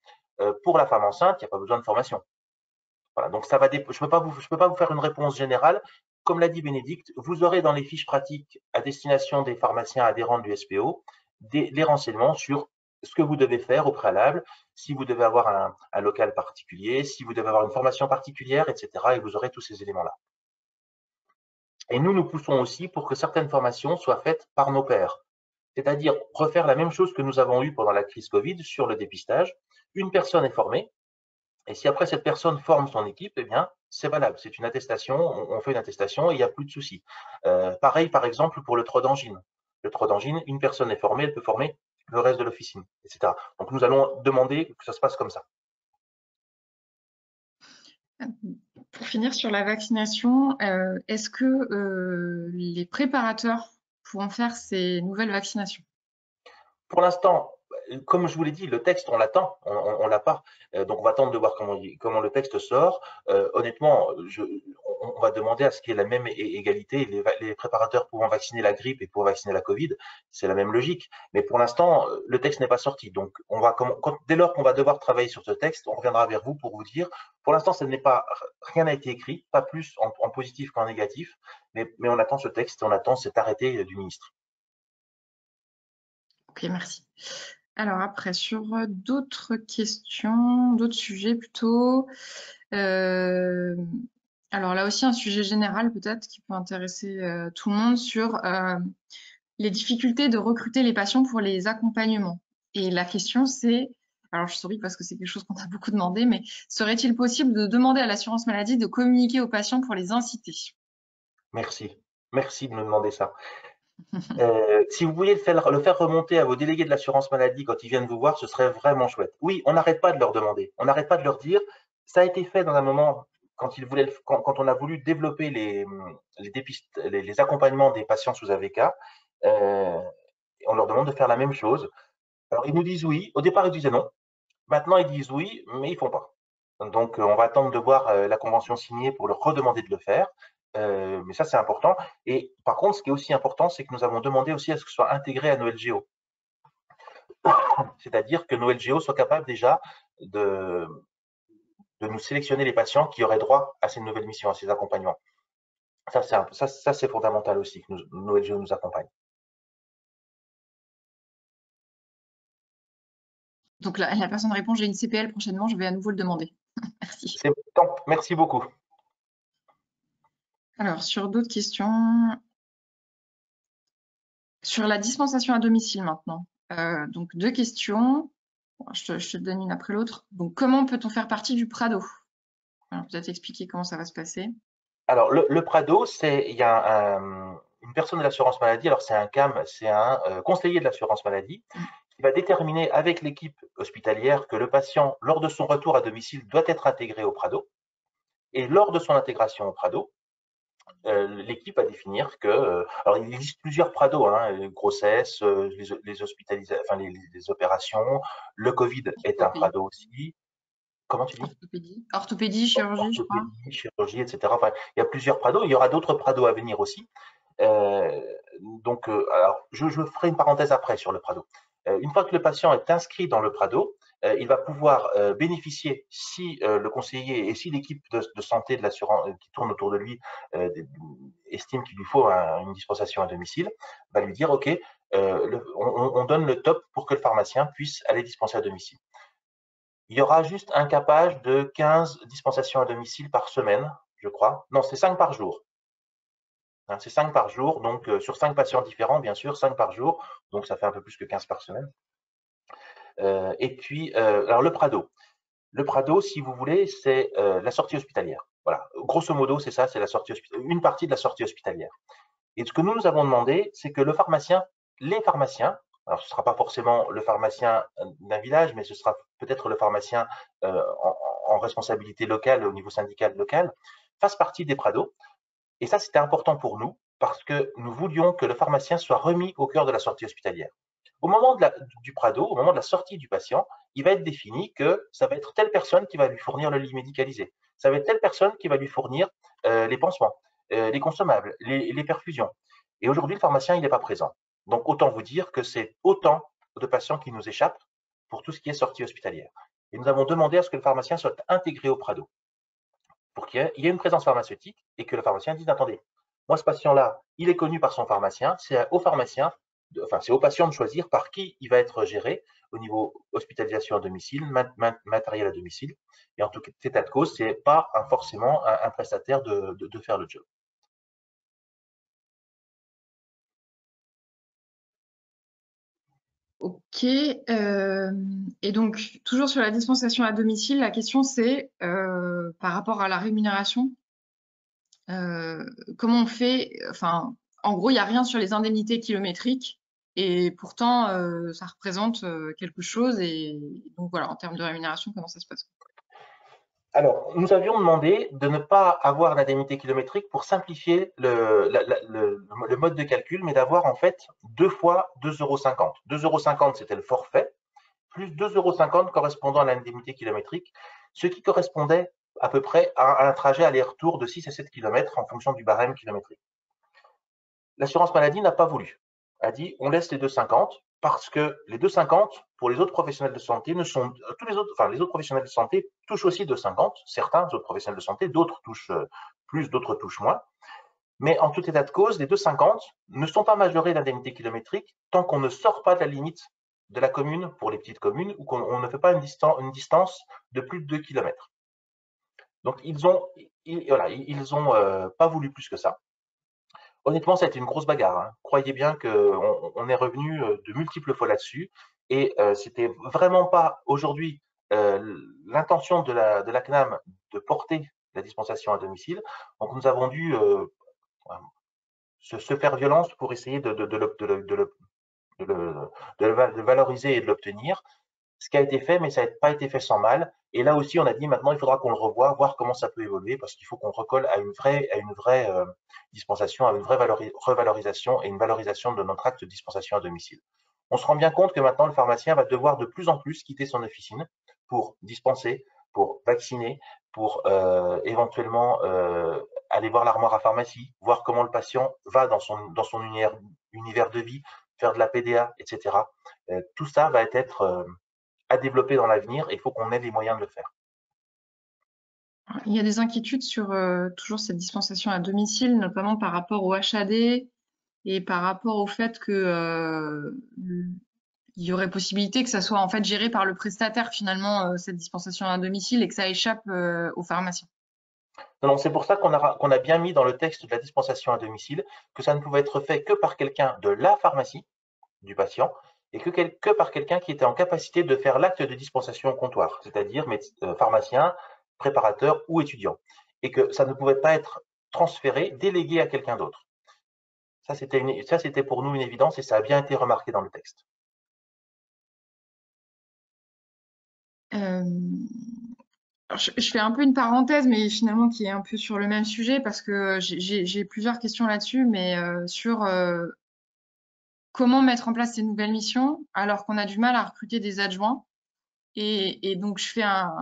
Pour la femme enceinte, il n'y a pas besoin de formation. Voilà, donc ça va je ne peux pas vous faire une réponse générale. Comme l'a dit Bénédicte, vous aurez dans les fiches pratiques à destination des pharmaciens adhérents de l'USPO les renseignements sur ce que vous devez faire au préalable, si vous devez avoir un local particulier, si vous devez avoir une formation particulière, etc. Et vous aurez tous ces éléments-là. Et nous poussons aussi pour que certaines formations soient faites par nos pairs, c'est-à-dire refaire la même chose que nous avons eu pendant la crise Covid sur le dépistage. Une personne est formée, et si après cette personne forme son équipe, eh bien, c'est valable. C'est une attestation, on fait une attestation et il n'y a plus de souci. Pareil, par exemple, pour le trot d'angine. Le trot d'angine, une personne est formée, elle peut former le reste de l'officine, etc. Donc, nous allons demander que ça se passe comme ça. Pour finir sur la vaccination, est-ce que les préparateurs pourront faire ces nouvelles vaccinations? Pour l'instant, comme je vous l'ai dit, le texte, on l'attend, on l'a pas. Donc, on va attendre de voir comment le texte sort. Honnêtement, on va demander à ce qu'il y ait la même égalité. Les préparateurs pouvant vacciner la grippe et pour vacciner la Covid, c'est la même logique. Mais pour l'instant, le texte n'est pas sorti. Donc, dès lors qu'on va devoir travailler sur ce texte, on reviendra vers vous pour vous dire. Pour l'instant, rien n'a été écrit, pas plus en positif qu'en négatif. Mais on attend ce texte, on attend cet arrêté du ministre. Ok, merci. Alors après, sur d'autres questions, d'autres sujets plutôt. Euh, Alors là aussi, un sujet général peut-être qui peut intéresser tout le monde sur les difficultés de recruter les patients pour les accompagnements. Et la question c'est, alors je souris parce que c'est quelque chose qu'on a beaucoup demandé, mais serait-il possible de demander à l'assurance maladie de communiquer aux patients pour les inciter? Merci. Merci de me demander ça. Si vous pouviez le faire remonter à vos délégués de l'assurance maladie quand ils viennent vous voir, ce serait vraiment chouette. Oui, on n'arrête pas de leur demander, on n'arrête pas de leur dire. Ça a été fait dans un moment quand quand on a voulu développer les accompagnements des patients sous AVK. On leur demande de faire la même chose. Alors ils nous disent oui. Au départ, ils disaient non. Maintenant, ils disent oui, mais ils font pas. Donc, on va attendre de voir la convention signée pour leur redemander de le faire. Mais ça, c'est important. Et par contre, ce qui est aussi important, c'est que nous avons demandé aussi à ce que ce soit intégré à nos LGO. C'est-à-dire que nos LGO soient capables déjà de, de nous sélectionner les patients qui auraient droit à ces nouvelles missions, à ces accompagnements. Ça, c'est fondamental aussi, que nos LGO nous accompagnent. Donc la personne répond, j'ai une CPL prochainement, je vais à nouveau le demander. Merci. C'est temps. Merci beaucoup. Alors, sur d'autres questions, sur la dispensation à domicile maintenant. Donc, deux questions. Je te donne une après l'autre. Donc, comment peut-on faire partie du Prado? Alors, peut-être expliquer comment ça va se passer. Alors, le Prado, il y a une personne de l'assurance maladie, alors c'est un CAM, c'est un conseiller de l'assurance maladie, qui va déterminer avec l'équipe hospitalière que le patient, lors de son retour à domicile, doit être intégré au Prado. Et lors de son intégration au Prado, l'équipe va définir que, alors il existe plusieurs Prado, hein, grossesse, enfin les opérations, le Covid est un Orthopédie. Prado aussi. Comment tu dis? Orthopédie, chirurgie, je crois. Orthopédie, chirurgie, etc. Enfin, il y a plusieurs Prado. Il y aura d'autres Prado à venir aussi. Euh, donc, alors, je ferai une parenthèse après sur le Prado. Une fois que le patient est inscrit dans le Prado, il va pouvoir bénéficier, si le conseiller et si l'équipe de santé de l'assurance qui tourne autour de lui estime qu'il lui faut une dispensation à domicile, va lui dire, OK, on donne le top pour que le pharmacien puisse aller dispenser à domicile. Il y aura juste un capage de 15 dispensations à domicile par semaine, je crois. Non, c'est 5 par jour. Hein, c'est 5 par jour, donc sur 5 patients différents, bien sûr, 5 par jour, donc ça fait un peu plus que 15 par semaine. Et puis, alors le Prado. Le Prado, si vous voulez, c'est la sortie hospitalière. Voilà, grosso modo, c'est ça, c'est une partie de la sortie hospitalière. Et ce que nous avons demandé, c'est que les pharmaciens, alors ce ne sera pas forcément le pharmacien d'un village, mais ce sera peut-être le pharmacien en responsabilité locale, au niveau syndical local, fassent partie des Prado. Et ça, c'était important pour nous parce que nous voulions que le pharmacien soit remis au cœur de la sortie hospitalière. Au moment du Prado, au moment de la sortie du patient, il va être défini que ça va être telle personne qui va lui fournir le lit médicalisé. Ça va être telle personne qui va lui fournir les pansements, les consommables, les perfusions. Et aujourd'hui, le pharmacien, il n'est pas présent. Donc, autant vous dire que c'est autant de patients qui nous échappent pour tout ce qui est sortie hospitalière. Et nous avons demandé à ce que le pharmacien soit intégré au Prado pour qu'il y ait une présence pharmaceutique et que le pharmacien dise, attendez, moi, ce patient-là, il est connu par son pharmacien, c'est au pharmacien, enfin, c'est au patient de choisir par qui il va être géré au niveau hospitalisation à domicile, matériel à domicile. Et en tout état de cause, c'est pas forcément un prestataire de faire le job. Ok. Et donc, toujours sur la dispensation à domicile, la question c'est par rapport à la rémunération, euh, comment on fait? Enfin, en gros, il n'y a rien sur les indemnités kilométriques et pourtant, ça représente quelque chose. Et donc voilà, en termes de rémunération, comment ça se passe? Alors, nous avions demandé de ne pas avoir d'indemnité kilométrique pour simplifier le mode de calcul, mais d'avoir en fait 2 fois 2,50 €. 2,50 €, c'était le forfait, plus 2,50 € correspondant à l'indemnité kilométrique, ce qui correspondait à peu près à un trajet aller-retour de 6 à 7 km en fonction du barème kilométrique. L'assurance maladie n'a pas voulu. A dit on laisse les 2,50 parce que les 2,50 pour les autres professionnels de santé ne sont tous les autres, enfin les autres professionnels de santé touchent aussi 2,50, certains autres professionnels de santé, d'autres touchent plus, d'autres touchent moins. Mais en tout état de cause, les 2,50 ne sont pas majorés d'indemnité kilométrique tant qu'on ne sort pas de la limite de la commune pour les petites communes ou qu'on ne fait pas une distance de plus de 2 km. Donc, voilà, ils ont pas voulu plus que ça. Honnêtement, ça a été une grosse bagarre, hein. Croyez bien qu'on est revenu de multiples fois là-dessus. Et c'était vraiment pas aujourd'hui l'intention de la CNAM de porter la dispensation à domicile. Donc, nous avons dû se faire violence pour essayer de valoriser et de l'obtenir. Ce qui a été fait, mais ça n'a pas été fait sans mal. Et là aussi, on a dit maintenant, il faudra qu'on le revoie, voir comment ça peut évoluer, parce qu'il faut qu'on recolle à une vraie dispensation, à une vraie revalorisation et une valorisation de notre acte de dispensation à domicile. On se rend bien compte que maintenant, le pharmacien va devoir de plus en plus quitter son officine pour dispenser, pour vacciner, pour éventuellement aller voir l'armoire à pharmacie, voir comment le patient va dans son univers de vie, faire de la PDA, etc. Tout ça va être à développer dans l'avenir et il faut qu'on ait les moyens de le faire. Il y a des inquiétudes sur toujours cette dispensation à domicile, notamment par rapport au HAD et par rapport au fait que il y aurait possibilité que ça soit en fait géré par le prestataire finalement cette dispensation à domicile et que ça échappe aux pharmaciens. Non, c'est pour ça qu'on a bien mis dans le texte de la dispensation à domicile que ça ne pouvait être fait que par quelqu'un de la pharmacie du patient et que par quelqu'un qui était en capacité de faire l'acte de dispensation au comptoir, c'est-à-dire pharmacien, préparateur ou étudiant, et que ça ne pouvait pas être transféré, délégué à quelqu'un d'autre. Ça, c'était pour nous une évidence et ça a bien été remarqué dans le texte. Euh, alors, je fais un peu une parenthèse, mais finalement qui est un peu sur le même sujet parce que j'ai plusieurs questions là-dessus, mais sur comment mettre en place ces nouvelles missions alors qu'on a du mal à recruter des adjoints. Et donc, c'est là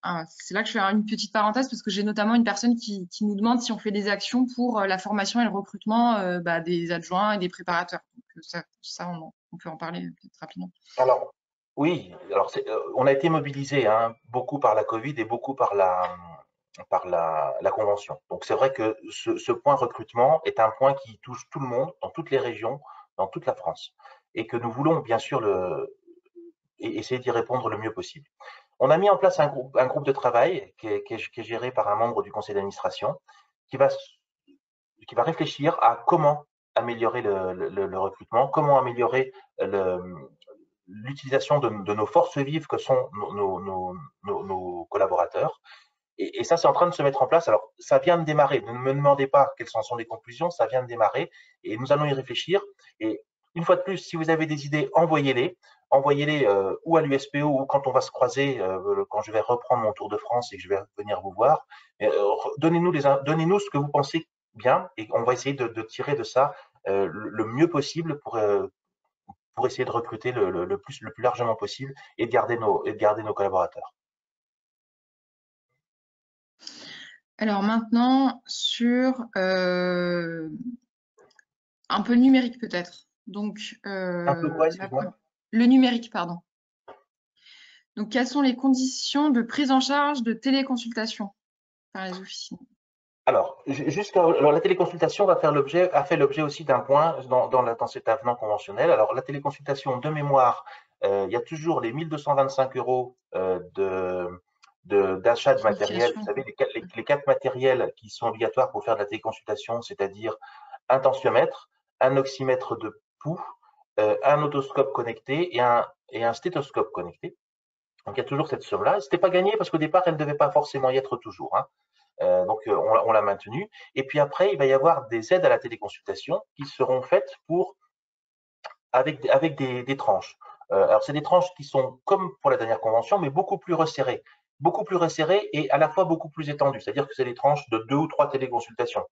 que je fais une petite parenthèse parce que j'ai notamment une personne qui nous demande si on fait des actions pour la formation et le recrutement des adjoints et des préparateurs. Donc, ça on peut en parler peut-être rapidement. Alors, oui, alors on a été mobilisé hein, beaucoup par la Covid et beaucoup par la convention. Donc c'est vrai que ce point recrutement est un point qui touche tout le monde, dans toutes les régions, dans toute la France. Et que nous voulons bien sûr essayer d'y répondre le mieux possible. On a mis en place un groupe de travail qui est géré par un membre du conseil d'administration qui va, qui va réfléchir à comment améliorer le recrutement, comment améliorer l'utilisation de nos forces vives que sont nos collaborateurs. Et ça, c'est en train de se mettre en place. Alors, ça vient de démarrer. Ne me demandez pas quelles sont les conclusions. Ça vient de démarrer et nous allons y réfléchir. Et une fois de plus, si vous avez des idées, envoyez-les. Envoyez-les ou à l'USPO ou quand on va se croiser, quand je vais reprendre mon tour de France et que je vais venir vous voir. Donnez-nous ce que vous pensez bien et on va essayer de tirer de ça le mieux possible pour essayer de recruter le plus largement possible et de garder nos collaborateurs. Alors maintenant, sur un peu le numérique peut-être. Donc, Un peu quoi, excuse-moi? le numérique, pardon. Donc, quelles sont les conditions de prise en charge de téléconsultation par les officines? Alors, la téléconsultation a fait l'objet aussi d'un point dans cet avenant conventionnel. Alors, la téléconsultation, de mémoire, il y a toujours les 1 225 € d'achat de matériel. Vous Signification. savez, les quatre matériels qui sont obligatoires pour faire de la téléconsultation, c'est-à-dire un tensiomètre, un oxymètre de pouls, un otoscope connecté et un stéthoscope connecté. Donc, il y a toujours cette somme-là. Ce n'était pas gagné parce qu'au départ, elle ne devait pas forcément y être toujours, hein. Donc, on l'a maintenu. Et puis après, il va y avoir des aides à la téléconsultation qui seront faites avec des tranches. Alors, c'est des tranches qui sont comme pour la dernière convention, mais beaucoup plus resserrées et à la fois beaucoup plus étendues. C'est-à-dire que c'est des tranches de 2 ou 3 téléconsultations.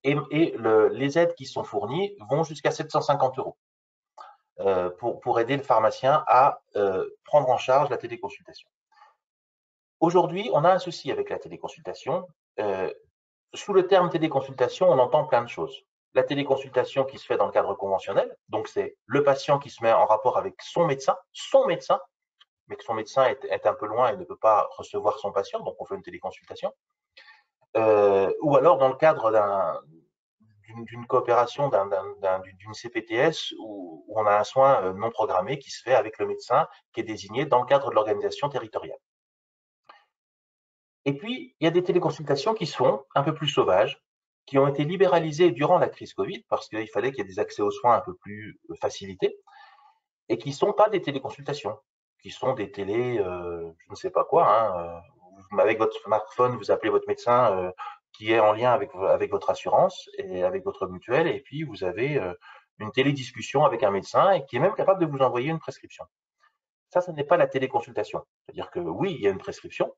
Et les aides qui sont fournies vont jusqu'à 750 € pour aider le pharmacien à prendre en charge la téléconsultation. Aujourd'hui, on a un souci avec la téléconsultation. Sous le terme téléconsultation, on entend plein de choses. La téléconsultation qui se fait dans le cadre conventionnel, donc c'est le patient qui se met en rapport avec son médecin, mais que son médecin est un peu loin et ne peut pas recevoir son patient, donc on fait une téléconsultation. Ou alors dans le cadre d'une coopération d'une CPTS où on a un soin non programmé qui se fait avec le médecin qui est désigné dans le cadre de l'organisation territoriale. Et puis, il y a des téléconsultations qui sont un peu plus sauvages, qui ont été libéralisées durant la crise Covid, parce qu'il fallait qu'il y ait des accès aux soins un peu plus facilités, et qui ne sont pas des téléconsultations, qui sont des télés, je ne sais pas quoi, hein, avec votre smartphone, vous appelez votre médecin qui est en lien avec votre assurance et avec votre mutuelle, et puis vous avez une télédiscussion avec un médecin et qui est même capable de vous envoyer une prescription. Ça, ce n'est pas la téléconsultation. C'est-à-dire que oui, il y a une prescription,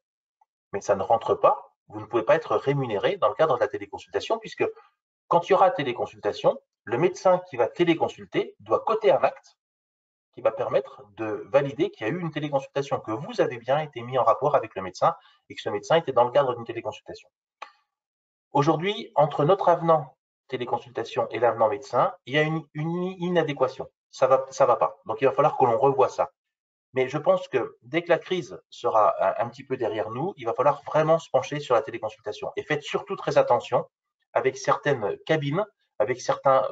mais ça ne rentre pas. Vous ne pouvez pas être rémunéré dans le cadre de la téléconsultation, puisque quand il y aura téléconsultation, le médecin qui va téléconsulter doit coter un acte qui va permettre de valider qu'il y a eu une téléconsultation, que vous avez bien été mis en rapport avec le médecin et que ce médecin était dans le cadre d'une téléconsultation. Aujourd'hui, entre notre avenant téléconsultation et l'avenant médecin, il y a une inadéquation. Ça va pas. Donc, il va falloir que l'on revoie ça. Mais je pense que dès que la crise sera un petit peu derrière nous, il va falloir vraiment se pencher sur la téléconsultation. Et faites surtout très attention avec certaines cabines, avec certains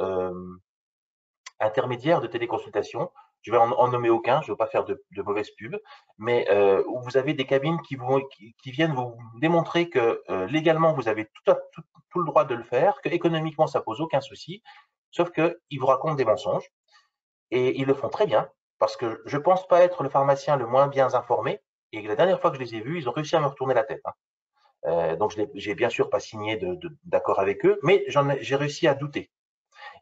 intermédiaires de téléconsultation. Je vais en nommer aucun, je ne veux pas faire de mauvaise pub, mais où vous avez des cabines qui viennent vous démontrer que légalement, vous avez tout le droit de le faire, que économiquement, ça pose aucun souci, sauf qu'ils vous racontent des mensonges. Et ils le font très bien, parce que je ne pense pas être le pharmacien le moins bien informé. Et la dernière fois que je les ai vus, ils ont réussi à me retourner la tête. Hein. Donc, j'ai bien sûr pas signé d'accord avec eux, mais j'ai réussi à douter.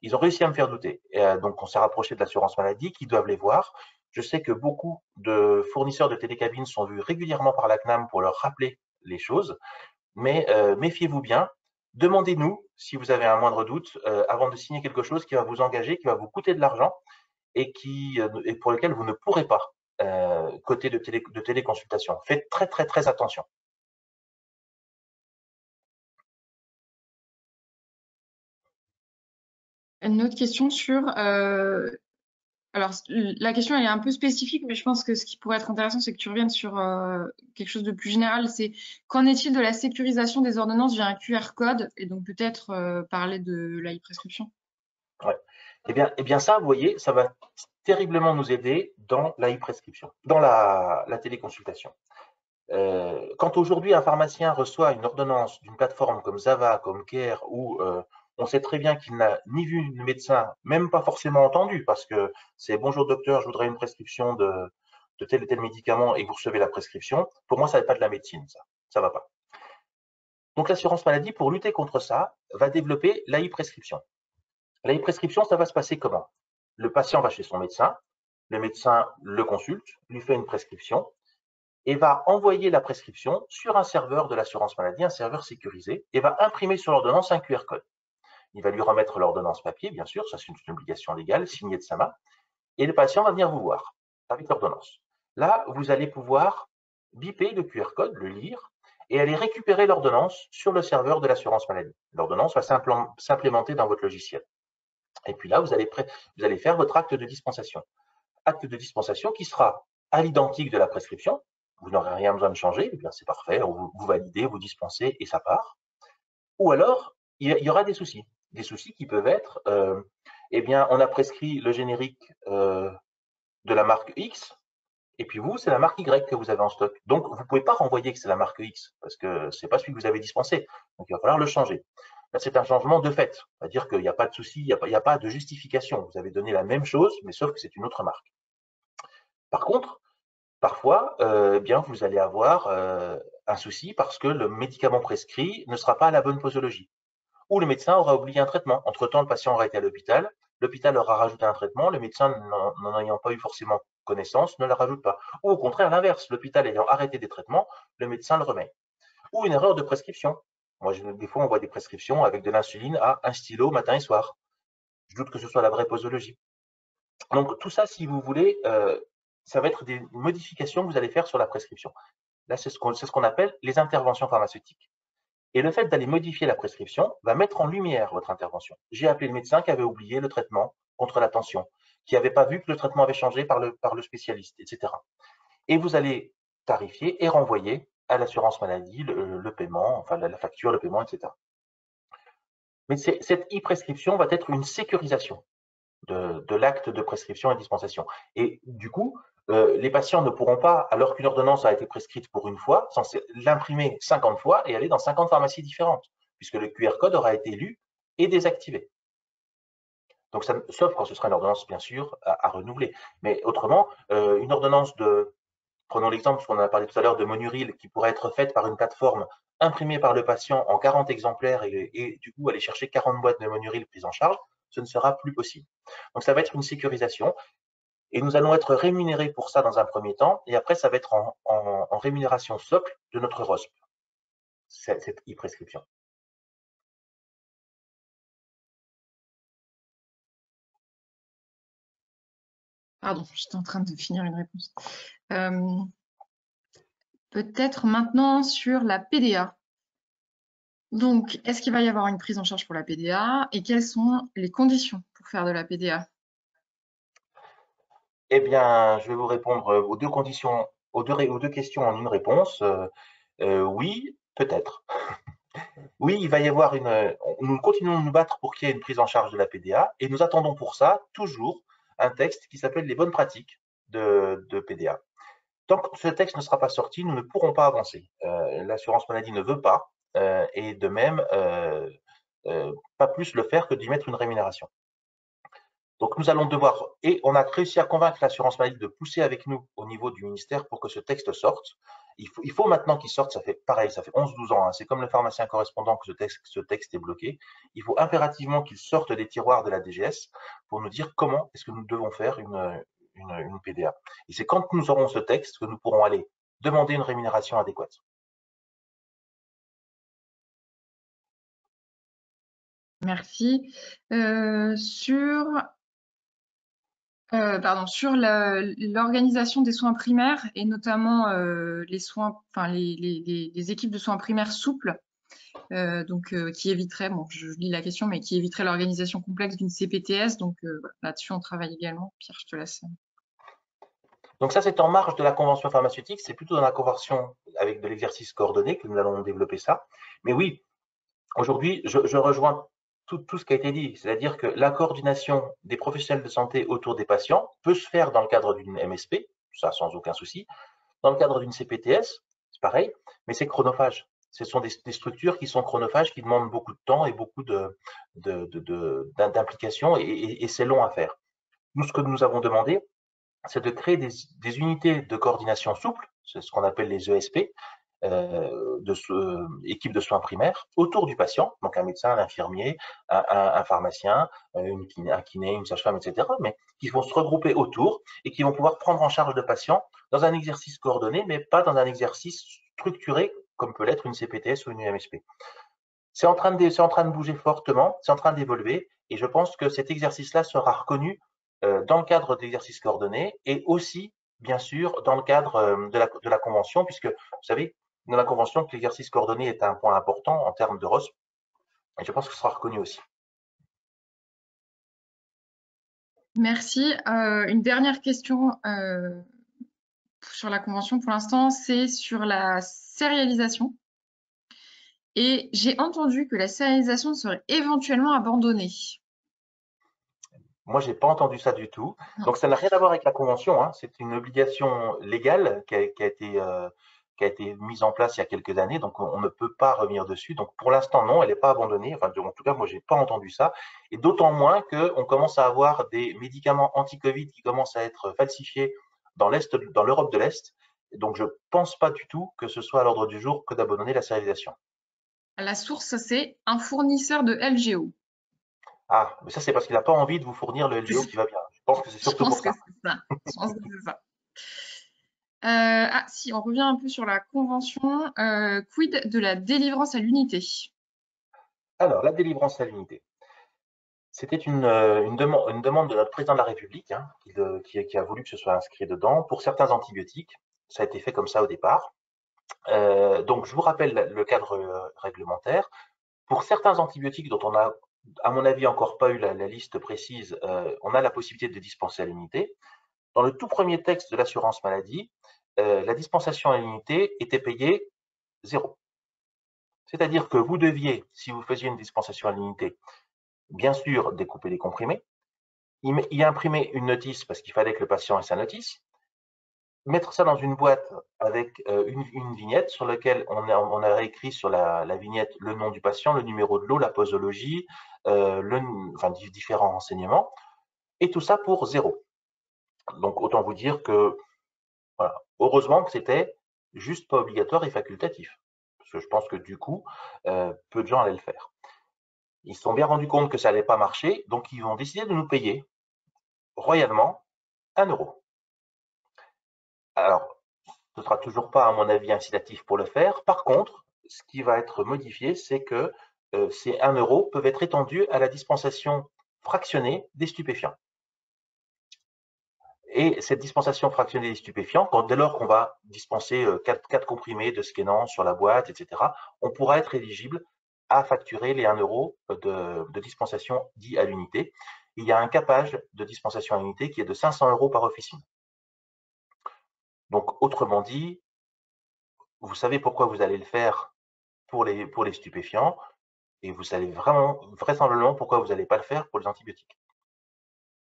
Ils ont réussi à me faire douter. Donc, on s'est rapproché de l'assurance maladie, qui doivent les voir. Je sais que beaucoup de fournisseurs de télécabines sont vus régulièrement par la CNAM pour leur rappeler les choses, mais méfiez-vous bien. Demandez-nous si vous avez un moindre doute avant de signer quelque chose qui va vous engager, qui va vous coûter de l'argent et pour lequel vous ne pourrez pas coter de téléconsultation. Faites très très très attention. Une autre question sur alors, la question elle est un peu spécifique, mais je pense que ce qui pourrait être intéressant, c'est que tu reviennes sur quelque chose de plus général. C'est qu'en est-il de la sécurisation des ordonnances via un QR code et donc peut-être parler de l'e-prescription. Ouais. Eh bien ça, vous voyez, ça va terriblement nous aider dans la e-prescription, dans la téléconsultation. Quand aujourd'hui un pharmacien reçoit une ordonnance d'une plateforme comme Zava, comme Care, où on sait très bien qu'il n'a ni vu de médecin, même pas forcément entendu, parce que c'est bonjour docteur, je voudrais une prescription de tel et tel médicament et vous recevez la prescription. Pour moi, ça n'est pas de la médecine, ça va pas. Donc l'assurance maladie, pour lutter contre ça, va développer l'e-prescription. L'e-prescription, ça va se passer comment? Le patient va chez son médecin, le médecin le consulte, lui fait une prescription et va envoyer la prescription sur un serveur de l'assurance maladie, un serveur sécurisé, et va imprimer sur l'ordonnance un QR code. Il va lui remettre l'ordonnance papier, bien sûr, ça c'est une obligation légale, signée de sa main, et le patient va venir vous voir avec l'ordonnance. Là, vous allez pouvoir biper le QR code, le lire, et aller récupérer l'ordonnance sur le serveur de l'assurance maladie. L'ordonnance va s'implémenter dans votre logiciel. Et puis là, vous allez faire votre acte de dispensation. Acte de dispensation qui sera à l'identique de la prescription. Vous n'aurez rien besoin de changer, eh bien c'est parfait, vous validez, vous dispensez et ça part. Ou alors, il y aura des soucis qui peuvent être, eh bien, on a prescrit le générique de la marque X, et puis vous, c'est la marque Y que vous avez en stock. Donc, vous ne pouvez pas renvoyer que c'est la marque X, parce que ce n'est pas celui que vous avez dispensé. Donc, il va falloir le changer. Là, c'est un changement de fait. C'est-à-dire qu'il n'y a pas de souci, il n'y a pas de justification. Vous avez donné la même chose, mais sauf que c'est une autre marque. Par contre, parfois, eh bien, vous allez avoir un souci parce que le médicament prescrit ne sera pas à la bonne posologie. Ou le médecin aura oublié un traitement. Entre-temps, le patient aura été à l'hôpital aura rajouté un traitement, le médecin n'en ayant pas eu forcément connaissance ne le rajoute pas. Ou au contraire, l'inverse, l'hôpital ayant arrêté des traitements, le médecin le remet. Ou une erreur de prescription. Moi, des fois, on voit des prescriptions avec de l'insuline à un stylo matin et soir. Je doute que ce soit la vraie posologie. Donc, tout ça, si vous voulez, ça va être des modifications que vous allez faire sur la prescription. Là, c'est ce qu'on appelle les interventions pharmaceutiques. Et le fait d'aller modifier la prescription va mettre en lumière votre intervention. J'ai appelé le médecin qui avait oublié le traitement contre la tension, qui n'avait pas vu que le traitement avait changé par le spécialiste, etc. Et vous allez tarifier et renvoyer à l'assurance maladie le paiement, enfin la facture, le paiement, etc. Mais cette e-prescription va être une sécurisation de l'acte de prescription et dispensation. Et du coup, les patients ne pourront pas, alors qu'une ordonnance a été prescrite pour une fois, l'imprimer 50 fois et aller dans 50 pharmacies différentes, puisque le QR code aura été lu et désactivé. Donc, sauf quand ce sera une ordonnance, bien sûr, à renouveler. Mais autrement, une ordonnance prenons l'exemple, qu'on a parlé tout à l'heure, de Monuril, qui pourrait être faite par une plateforme imprimée par le patient en 40 exemplaires et du coup aller chercher 40 boîtes de Monuril prises en charge, ce ne sera plus possible. Donc, ça va être une sécurisation. Et nous allons être rémunérés pour ça dans un premier temps, et après, ça va être en rémunération socle de notre ROSP, cette e-prescription. Pardon, j'étais en train de finir une réponse. Peut-être maintenant sur la PDA. Donc, est-ce qu'il va y avoir une prise en charge pour la PDA et quelles sont les conditions pour faire de la PDA? Eh bien, je vais vous répondre aux deux conditions, aux deux questions en une réponse. Oui, peut-être. Oui, il va y avoir nous continuons de nous battre pour qu'il y ait une prise en charge de la PDA et nous attendons pour ça toujours un texte qui s'appelle les bonnes pratiques de PDA. Tant que ce texte ne sera pas sorti, nous ne pourrons pas avancer. L'assurance maladie ne veut pas, et de même, pas plus le faire que d'y mettre une rémunération. Donc nous allons devoir, et on a réussi à convaincre l'assurance maladie de pousser avec nous au niveau du ministère pour que ce texte sorte. Il faut maintenant qu'il sorte, ça fait pareil, ça fait 11-12 ans, hein, c'est comme le pharmacien correspondant que ce texte est bloqué. Il faut impérativement qu'il sorte des tiroirs de la DGS pour nous dire comment est-ce que nous devons faire une PDA. Et c'est quand nous aurons ce texte que nous pourrons aller demander une rémunération adéquate. Merci. Sur l'organisation des soins primaires et notamment les soins, enfin les équipes de soins primaires souples, qui éviterait, bon, je lis la question, mais qui éviterait l'organisation complexe d'une CPTS. Donc là-dessus, on travaille également. Pierre, je te laisse. Donc ça, c'est en marge de la convention pharmaceutique, c'est plutôt dans la convention avec de l'exercice coordonné que nous allons développer ça. Mais oui, aujourd'hui, je rejoins tout ce qui a été dit, c'est-à-dire que la coordination des professionnels de santé autour des patients peut se faire dans le cadre d'une MSP, ça sans aucun souci. Dans le cadre d'une CPTS, c'est pareil, mais c'est chronophage. Ce sont des structures qui sont chronophages, qui demandent beaucoup de temps et beaucoup d'implication, et c'est long à faire. Nous, ce que nous avons demandé, c'est de créer des unités de coordination souple, c'est ce qu'on appelle les ESP, équipe de soins primaires, autour du patient, donc un médecin, un infirmier, un pharmacien, un kiné, une sage-femme, etc., mais qui vont se regrouper autour et qui vont pouvoir prendre en charge le patient dans un exercice coordonné, mais pas dans un exercice structuré, comme peut l'être une CPTS ou une UMSP. C'est en train de bouger fortement, c'est en train d'évoluer, et je pense que cet exercice-là sera reconnu dans le cadre d'exercices coordonnés et aussi, bien sûr, dans le cadre de la convention, puisque, vous savez, dans la convention, que l'exercice coordonné est un point important en termes de ROSP, et je pense que ce sera reconnu aussi. Merci. Une dernière question sur la convention pour l'instant, c'est sur la sérialisation. Et j'ai entendu que la sérialisation serait éventuellement abandonnée. Moi, je n'ai pas entendu ça du tout. Donc, ça n'a rien à voir avec la convention, hein. C'est une obligation légale qui a été mise en place il y a quelques années. Donc, on ne peut pas revenir dessus. Donc, pour l'instant, non, elle n'est pas abandonnée. Enfin, en tout cas, moi, je n'ai pas entendu ça. Et d'autant moins qu'on commence à avoir des médicaments anti-Covid qui commencent à être falsifiés dans l'Europe de l'Est. Donc, je ne pense pas du tout que ce soit à l'ordre du jour que d'abandonner la sérialisation. La source, c'est un fournisseur de LGO. Ah, mais ça, c'est parce qu'il n'a pas envie de vous fournir le LGO qui va bien. Je pense que c'est Je surtout pour pense que ça. c'est ça. Je pense que c'est ça. Si on revient un peu sur la convention, quid de la délivrance à l'unité? Alors, la délivrance à l'unité. C'était une demande de notre président de la République, hein, qui a voulu que ce soit inscrit dedans. Pour certains antibiotiques, ça a été fait comme ça au départ. Donc, je vous rappelle le cadre réglementaire. Pour certains antibiotiques dont on a, à mon avis, encore pas eu la liste précise, on a la possibilité de dispenser à l'unité. Dans le tout premier texte de l'assurance maladie, la dispensation à l'unité était payée 0. C'est-à-dire que vous deviez, si vous faisiez une dispensation à l'unité, bien sûr découper les comprimés, y imprimer une notice parce qu'il fallait que le patient ait sa notice, mettre ça dans une boîte avec une vignette sur laquelle on a réécrit sur la vignette le nom du patient, le numéro de lot, la posologie, enfin, différents renseignements, et tout ça pour 0. Donc autant vous dire que, voilà, heureusement que c'était juste pas obligatoire et facultatif, parce que je pense que du coup, peu de gens allaient le faire. Ils se sont bien rendus compte que ça allait pas marcher, donc ils ont décidé de nous payer royalement 1 euro. Alors, ce sera toujours pas, à mon avis, incitatif pour le faire. Par contre, ce qui va être modifié, c'est que ces 1 euro peuvent être étendus à la dispensation fractionnée des stupéfiants. Et cette dispensation fractionnée des stupéfiants, dès lors qu'on va dispenser 4 comprimés de Skénan sur la boîte, etc., on pourra être éligible à facturer les 1 euro de dispensation dit à l'unité. Il y a un capage de dispensation à l'unité qui est de 500 euros par officine. Donc, autrement dit, vous savez pourquoi vous allez le faire pour les stupéfiants, et vous savez vraiment vraisemblablement pourquoi vous n'allez pas le faire pour les antibiotiques.